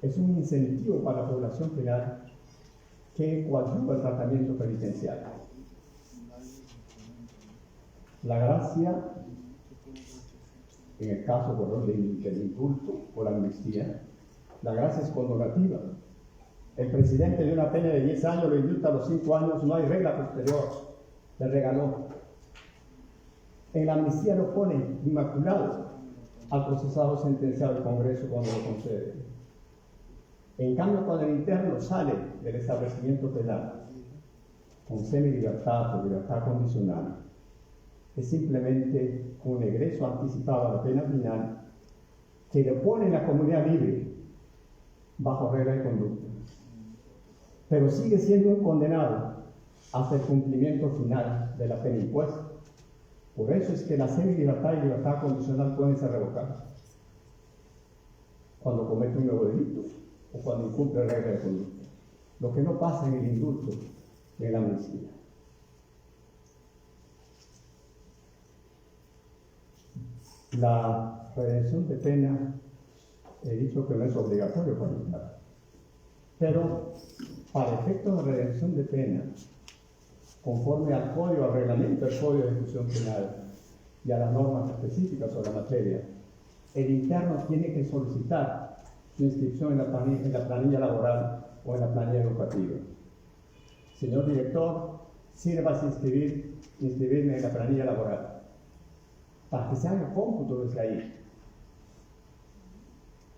es un incentivo para la población penal que coadyuva el tratamiento penitenciario. La gracia, en el caso del indulto o la amnistía, la gracia es condonativa. El presidente de una pena de 10 años lo indulta a los 5 años, no hay regla posterior, le regaló. En la amnistía lo pone inmaculado al procesado sentenciado del Congreso cuando lo concede. En cambio, cuando el interno sale del establecimiento penal con semi-libertad o libertad condicional, es simplemente un egreso anticipado a la pena final que le pone en la comunidad libre bajo regla de conducta, pero sigue siendo un condenado hasta el cumplimiento final de la pena impuesta. Por eso es que la semi-libertad y libertad condicional pueden ser revocadas cuando comete un nuevo delito o cuando incumple regla de conducta, lo que no pasa en el indulto y en la amnistía. La redención de pena, he dicho que no es obligatorio para el Estado, pero para efectos de redención de pena, conforme al código, al reglamento del Código de Ejecución Penal y a las normas específicas sobre la materia, el interno tiene que solicitar su inscripción en la planilla laboral o en la planilla educativa. Señor director, sírvase inscribirme en la planilla laboral, para que se haga cómputo desde ahí.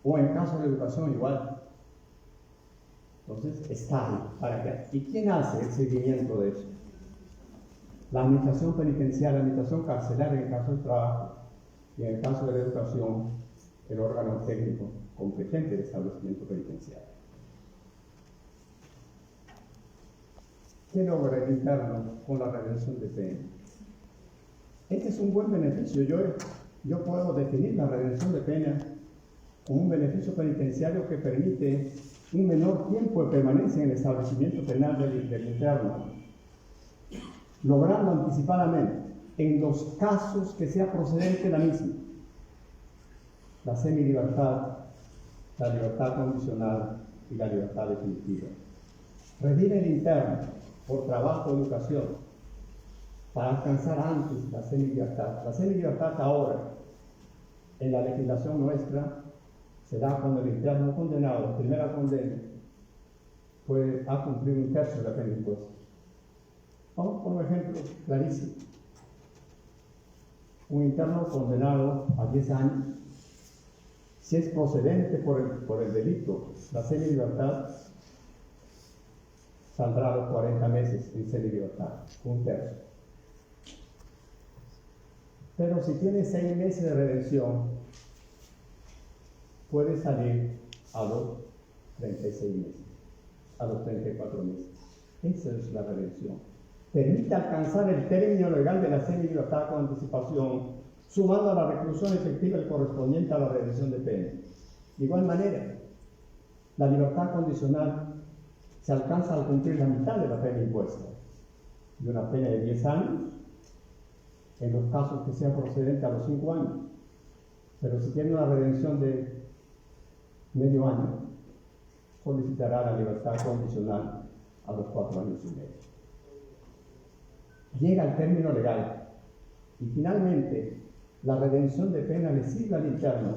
O en caso de educación igual. Entonces, está ahí. ¿Para qué? ¿Y quién hace el seguimiento de eso? La administración penitenciaria, la administración carcelaria en el caso del trabajo y en el caso de la educación, el órgano técnico competente del establecimiento penitenciario. ¿Qué logra el interno con la redención de pena? Este es un buen beneficio. Yo puedo definir la redención de pena como un beneficio penitenciario que permite un menor tiempo de permanencia en el establecimiento penal del interno, logrando anticipadamente, en los casos que sea procedente la misma, la semilibertad, la libertad condicional y la libertad definitiva. Redime el interno por trabajo o educación para alcanzar antes la semilibertad. La semilibertad ahora, en la legislación nuestra, se da cuando el interno condenado, en primera condena, ha cumplido un tercio de la pena impuesta. Vamos con un ejemplo clarísimo. Un interno condenado a 10 años, si es procedente por el delito, la semilibertad, saldrá a los 40 meses en semilibertad, un tercio. Pero si tiene 6 meses de redención, puede salir a los 36 meses, a los 34 meses. Esa es la redención. Permite alcanzar el término legal de la semilibertad con anticipación, sumando a la reclusión efectiva el correspondiente a la redención de pena. De igual manera, la libertad condicional se alcanza al cumplir la mitad de la pena impuesta, de una pena de 10 años, en los casos que sea procedente a los 5 años. Pero si tiene una redención de medio año, solicitará la libertad condicional a los 4 años y medio. Llega al término legal y finalmente la redención de pena le sirve al interno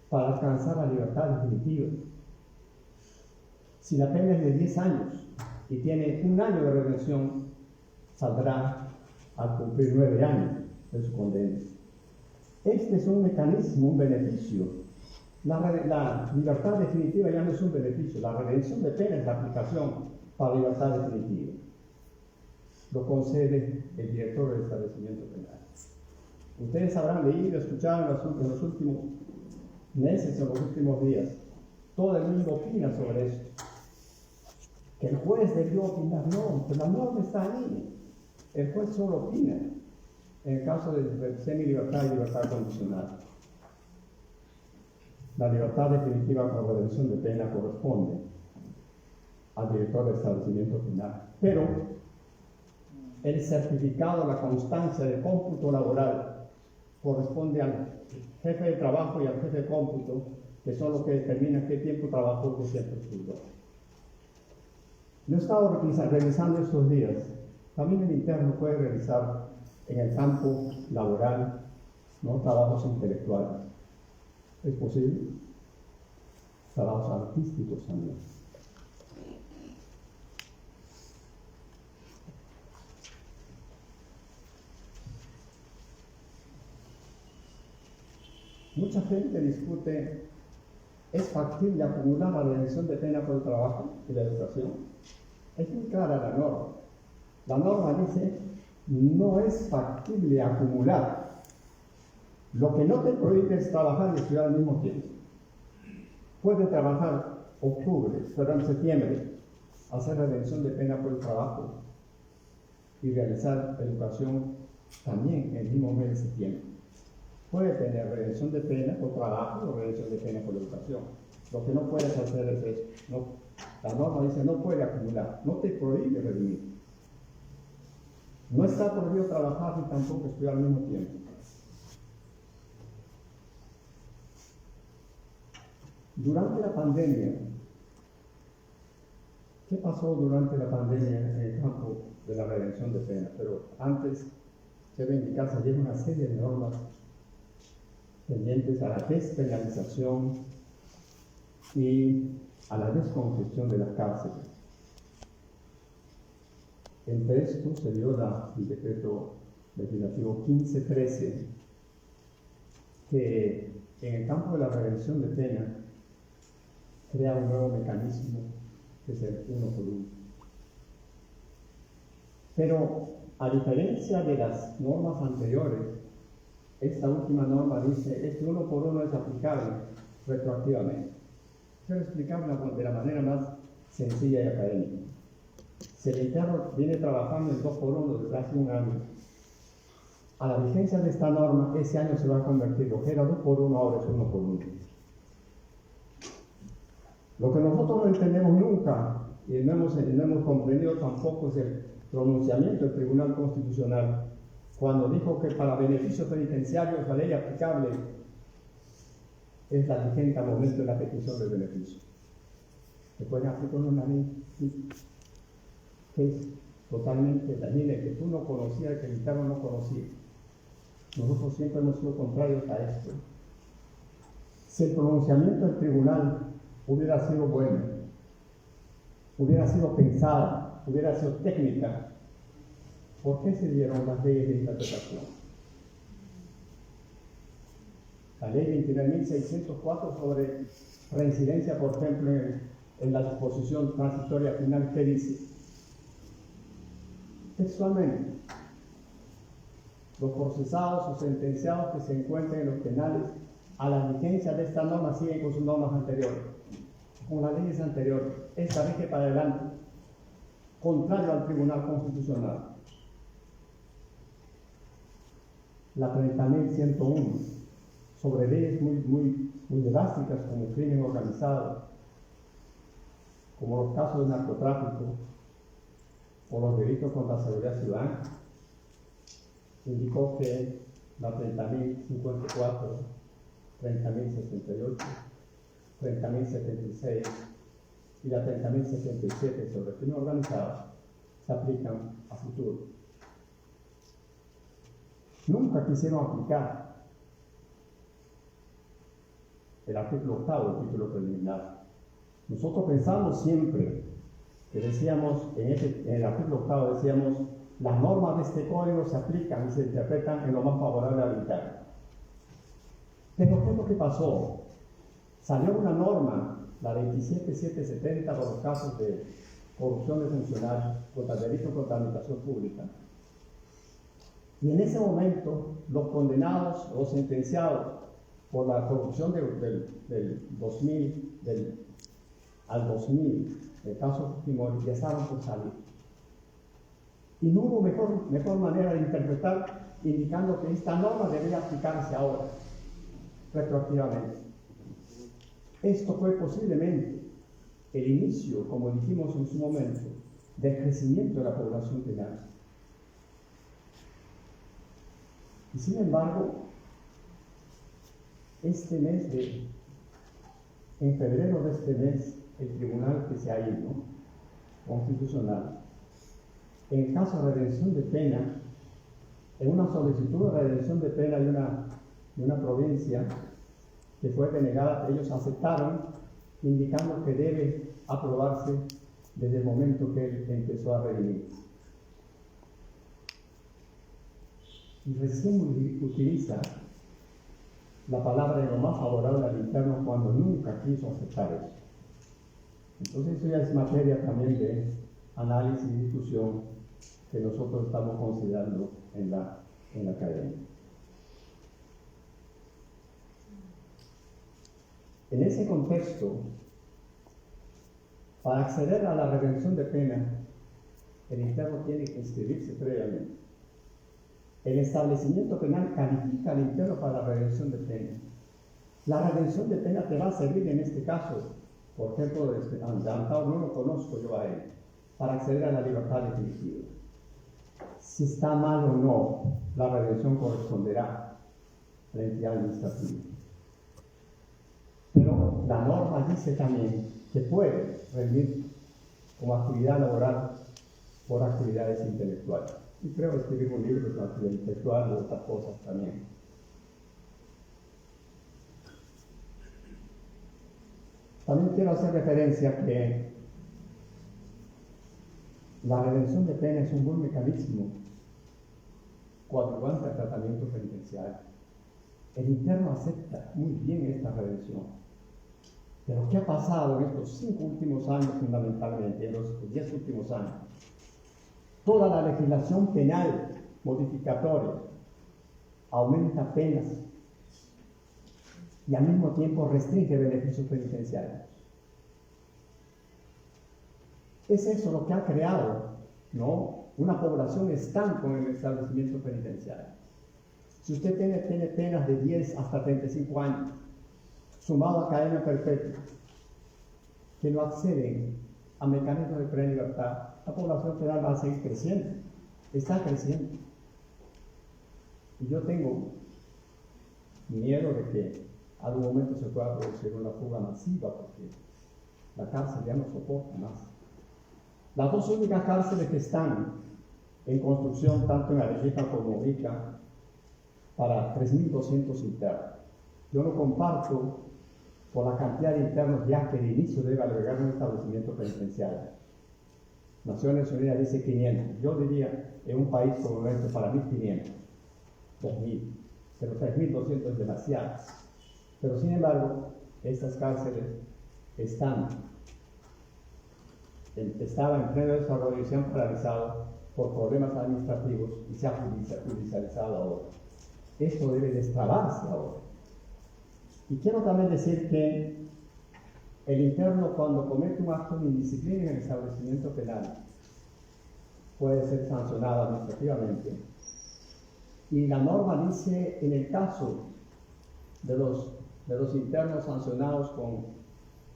para alcanzar la libertad definitiva. Si la pena es de 10 años y tiene 1 año de redención, saldrá al cumplir 9 años de su condena. Este es un mecanismo, un beneficio. La libertad definitiva ya no es un beneficio, la redención de pena es la aplicación para la libertad definitiva. Lo concede el director del establecimiento penal. Ustedes habrán leído, escuchado en los últimos meses, en los últimos días. Todo el mundo opina sobre eso. Que el juez debió opinar, no, pero la norma está ahí. El juez solo opina en el caso de semilibertad y libertad condicional. La libertad definitiva con redención de pena corresponde al director del establecimiento penal. Pero el certificado, la constancia de cómputo laboral corresponde al jefe de trabajo y al jefe de cómputo, que son los que determinan qué tiempo trabajó y qué tiempo estudió. Yo he estado revisando estos días. También el interno puede realizar en el campo laboral, ¿no?, trabajos intelectuales. ¿Es posible? Trabajos artísticos también. Mucha gente discute, ¿es factible acumular la redención de pena por el trabajo y la educación? Es muy clara la norma. La norma dice, no es factible acumular. Lo que no te prohíbe es trabajar y estudiar al mismo tiempo. Puede trabajar en septiembre, hacer redención de pena por el trabajo y realizar educación también en el mismo mes de septiembre. Puede tener redención de pena por trabajo o redención de pena por educación. Lo que no puedes hacer es eso. No, la norma dice no puede acumular, no te prohíbe redimir. No está prohibido trabajar ni tampoco estudiar al mismo tiempo. Durante la pandemia, ¿qué pasó durante la pandemia en el campo de la redención de pena? Pero antes debe indicarse, hay una serie de normas tendientes a la despenalización y a la descongestión de las cárceles. Entre esto se dio el decreto legislativo 1513, que en el campo de la redención de pena crea un nuevo mecanismo que ser uno por uno. Pero, a diferencia de las normas anteriores, esta última norma dice que uno por uno es aplicable retroactivamente. Quiero explicarlo de la manera más sencilla y académica. Si el interno viene trabajando en 2 por 1 desde hace un año, a la vigencia de esta norma, ese año se va a convertir, lo que era 2 por 1 ahora es 1 por 1. Lo que nosotros no entendemos nunca, y no hemos comprendido tampoco, es el pronunciamiento del Tribunal Constitucional, cuando dijo que para beneficios penitenciarios la ley aplicable es la vigente al momento de la petición del beneficio. ¿Se puede aplicar una ley? Sí. Que es totalmente dañina, que tú no conocías, que el interno no conocía. Nosotros siempre hemos sido contrarios a esto. Si el pronunciamiento del tribunal hubiera sido bueno, hubiera sido pensada, hubiera sido técnica, ¿por qué se dieron las leyes de interpretación? La ley 29.604 sobre reincidencia, por ejemplo, en la disposición transitoria final, ¿qué dice? Textualmente, los procesados o sentenciados que se encuentren en los penales a la vigencia de esta norma siguen con sus normas anteriores, con las leyes anteriores. Esta rige para adelante, contrario al Tribunal Constitucional. La 30.101 sobre leyes muy drásticas como el crimen organizado, como los casos de narcotráfico o los delitos contra la seguridad ciudadana, indicó que la 30.054, 30.068, 30.076 y la 30.077 sobre crimen organizado se aplican a futuro. Nunca quisieron aplicar el artículo 8 del título preliminar. Nosotros pensamos siempre que decíamos, en el artículo 8 decíamos, las normas de este código se aplican y se interpretan en lo más favorable al interno. Pero ¿qué es lo que pasó? Salió una norma, la 27770, por los casos de corrupción de funcionarios, contra el delito contra la administración pública. Y en ese momento, los condenados, los sentenciados por la corrupción del 2000 al 2000, el caso Fujimori, ya estaban por salir. Y no hubo mejor manera de interpretar, indicando que esta norma debería aplicarse ahora, retroactivamente. Esto fue posiblemente el inicio, como dijimos en su momento, del crecimiento de la población penal. Y sin embargo, en febrero de este mes, el tribunal que se ha ido, constitucional, en el caso de redención de pena, en una solicitud de redención de pena de una provincia que fue denegada, ellos aceptaron, indicando que debe aprobarse desde el momento que él empezó a redimir. Y recién utiliza la palabra de lo más favorable al interno cuando nunca quiso aceptar eso. Entonces eso ya es materia también de análisis y discusión que nosotros estamos considerando en la academia. En ese contexto, para acceder a la redención de pena, el interno tiene que inscribirse previamente. El establecimiento penal califica al interno para la redención de pena. La redención de pena te va a servir en este caso, por ejemplo, adelantado no lo conozco yo a él, para acceder a la libertad definitiva. Si está mal o no, la redención corresponderá a la entidad administrativa. Pero la norma dice también que puede rendir como actividad laboral por actividades intelectuales. Y creo que escribir un libro de actividad intelectual y otras cosas también. También quiero hacer referencia a que la redención de pena es un buen mecanismo coadyuvante al tratamiento penitenciario. El interno acepta muy bien esta redención. Pero ¿qué ha pasado en estos 5 últimos años fundamentalmente, en los 10 últimos años? Toda la legislación penal modificatoria aumenta penas y al mismo tiempo restringe beneficios penitenciarios. Es eso lo que ha creado, ¿no?, una población estanca en el establecimiento penitenciario. Si usted tiene penas de 10 hasta 35 años, sumado a cadena perpetua, que no acceden a mecanismos de plena libertad, la población penal va a seguir creciendo, está creciendo. Y yo tengo miedo de que a algún momento se pueda producir una fuga masiva, porque la cárcel ya no soporta más. Las 2 únicas cárceles que están en construcción, tanto en Arequipa como en Ica, para 3.200 internos. Yo lo comparto por la cantidad de internos ya que de inicio debe albergar un establecimiento penitenciario. Naciones Unidas dice 500. Yo diría, en un país como este, para 1.500, 2.000, pero 3.200 es demasiado. Pero sin embargo, estas cárceles estaban en pleno desarrollo y se han paralizado por problemas administrativos y se ha judicializado ahora. Esto debe destrabarse ahora. Y quiero también decir que el interno, cuando comete un acto de indisciplina en el establecimiento penal, puede ser sancionado administrativamente. Y la norma dice, en el caso de los internos sancionados con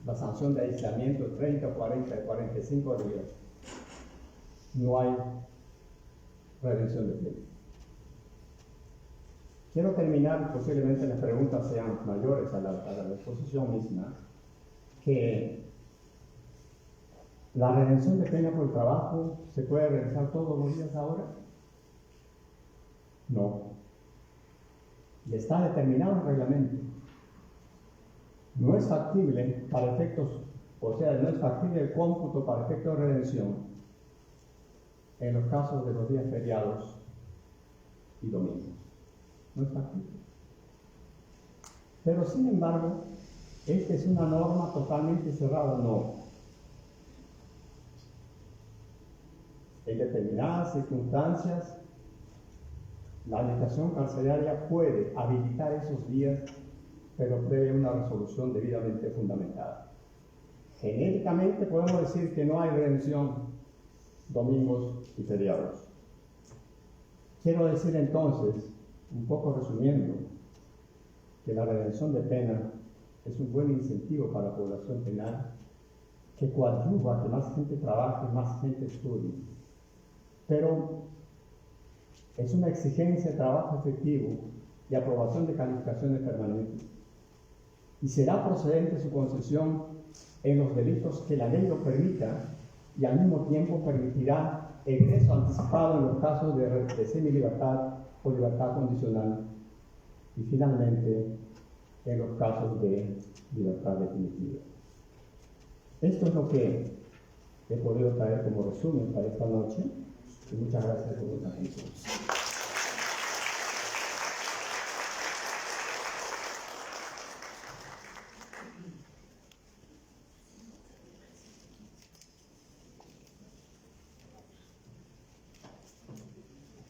la sanción de aislamiento de 30, 40, 45 días, no hay redención de pena. Quiero terminar, posiblemente las preguntas sean mayores a la exposición misma, que la redención de pena por el trabajo se puede realizar todos los días ahora. No. Y está determinado en el reglamento. No es factible para efectos, o sea, no es factible el cómputo para efectos de redención en los casos de los días feriados y domingos. No es factible. Pero sin embargo, esta es una norma totalmente cerrada, no. En determinadas circunstancias, la administración carcelaria puede habilitar esos días, pero previa una resolución debidamente fundamentada. Genéricamente podemos decir que no hay redención domingos y feriados. Quiero decir entonces, un poco resumiendo, que la redención de pena es un buen incentivo para la población penal que coadyuva a que más gente trabaje, más gente estudie. Pero es una exigencia de trabajo efectivo y aprobación de calificaciones permanentes. Y será procedente su concesión en los delitos que la ley lo permita y al mismo tiempo permitirá egreso anticipado en los casos de semilibertad o libertad condicional y finalmente en los casos de libertad definitiva. Esto es lo que he podido traer como resumen para esta noche y muchas gracias por vuestra atención.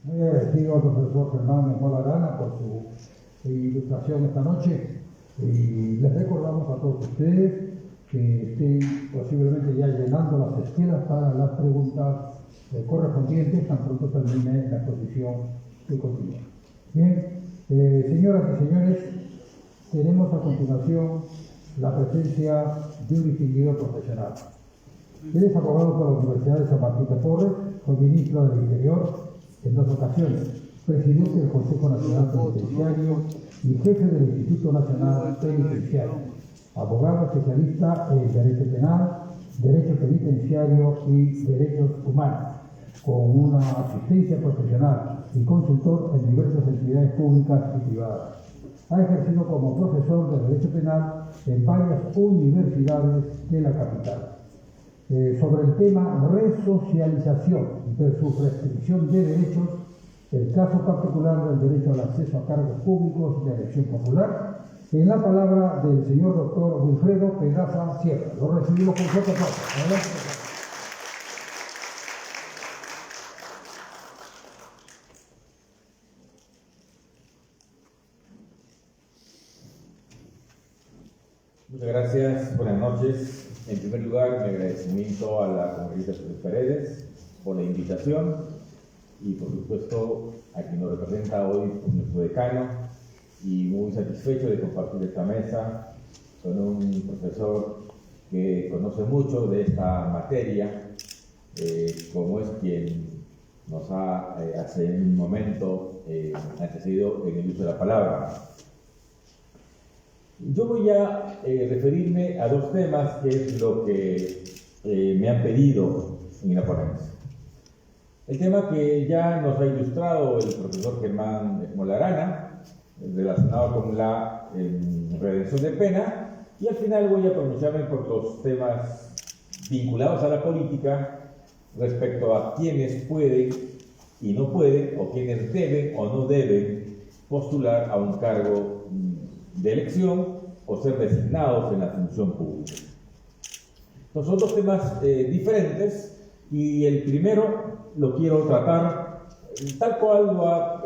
Muy agradecido al profesor Germán Molarana por su ilustración esta noche. Y les recordamos a todos ustedes que estén posiblemente ya llenando las esquelas para las preguntas correspondientes tan pronto termine la exposición que continúa. Bien, señoras y señores, tenemos a continuación la presencia de un distinguido profesional. Él es abogado por la Universidad de San Martín de Porres, fue ministro del Interior en 2 ocasiones, presidente del Consejo Nacional Penitenciario y jefe del Instituto Nacional Penitenciario, abogado especialista en Derecho Penal, Derecho Penitenciario y Derechos Humanos, con una asistencia profesional y consultor en diversas entidades públicas y privadas. Ha ejercido como profesor de Derecho Penal en varias universidades de la capital. Sobre el tema resocialización versus restricción de derechos, el caso particular del derecho al acceso a cargos públicos de elección popular, en la palabra del señor doctor Wilfredo Pedraza Sierra. Lo recibimos con fuerte aplauso. Adelante. Muchas gracias, buenas noches. En primer lugar, mi agradecimiento a la congresista Suchet Paredes por la invitación y, por supuesto, a quien nos representa hoy, nuestro decano, y muy satisfecho de compartir esta mesa con un profesor que conoce mucho de esta materia, como es quien nos ha, hace un momento, antecedido en el uso de la palabra. Yo voy a referirme a dos temas, que es lo que me han pedido en la ponencia. El tema que ya nos ha ilustrado el profesor Germán Molarana, relacionado con la redención de pena, y al final voy a pronunciarme por los temas vinculados a la política respecto a quienes pueden y no pueden, o quienes deben o no deben postular a un cargo de elección o ser designados en la función pública. Entonces, son dos temas diferentes, y el primero lo quiero tratar tal cual lo ha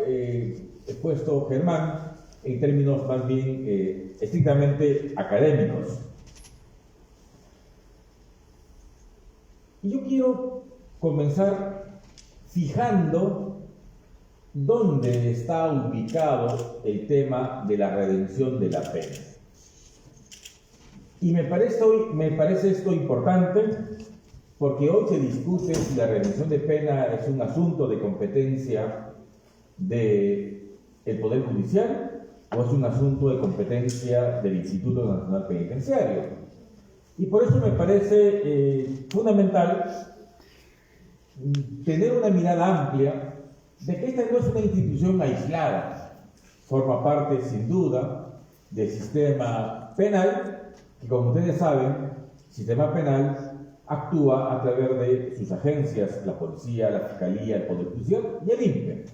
expuesto Germán, en términos más bien estrictamente académicos. Y yo quiero comenzar fijando dónde está ubicado el tema de la redención de la pena. Y me parece esto importante porque hoy se discute si la redención de pena es un asunto de competencia del Poder Judicial o es un asunto de competencia del Instituto Nacional Penitenciario. Y por eso me parece fundamental tener una mirada amplia de que esta no es una institución aislada, forma parte sin duda del sistema penal, que, como ustedes saben, el sistema penal actúa a través de sus agencias, la policía, la fiscalía, el Poder Judicial y el INPE.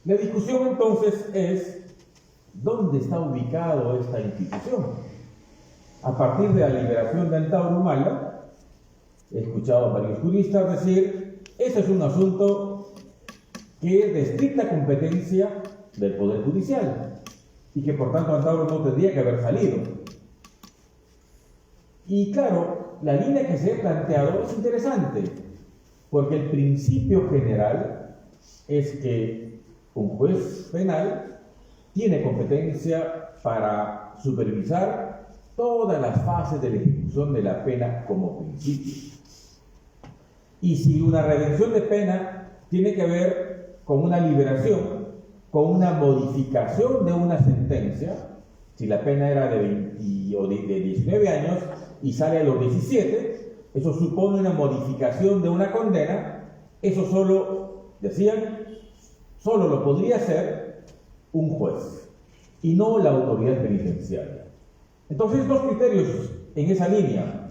La discusión entonces es ¿dónde está ubicado esta institución? A partir de la liberación de Antauro Humala, he escuchado a varios juristas decir, ese es un asunto que es de estricta competencia del Poder Judicial y que por tanto Antauro no tendría que haber salido. Y claro, la línea que se ha planteado es interesante, porque el principio general es que un juez penal tiene competencia para supervisar todas las fases de la ejecución de la pena como principio. Y si una redención de pena tiene que ver con una liberación, con una modificación de una sentencia, si la pena era de 20 o de 19 años y sale a los 17, eso supone una modificación de una condena. Eso solo, decían, solo lo podría hacer un juez y no la autoridad penitenciaria. Entonces, dos criterios en esa línea.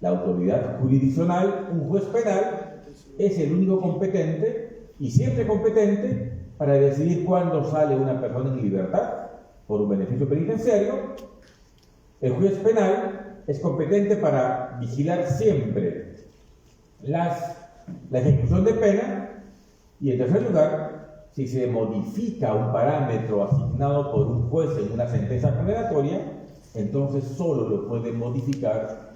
La autoridad jurisdiccional, un juez penal, es el único competente y siempre competente para decidir cuándo sale una persona en libertad por un beneficio penitenciario. El juez penal es competente para vigilar siempre la ejecución de pena. Y en tercer lugar, si se modifica un parámetro asignado por un juez en una sentencia condenatoria, entonces solo lo puede modificar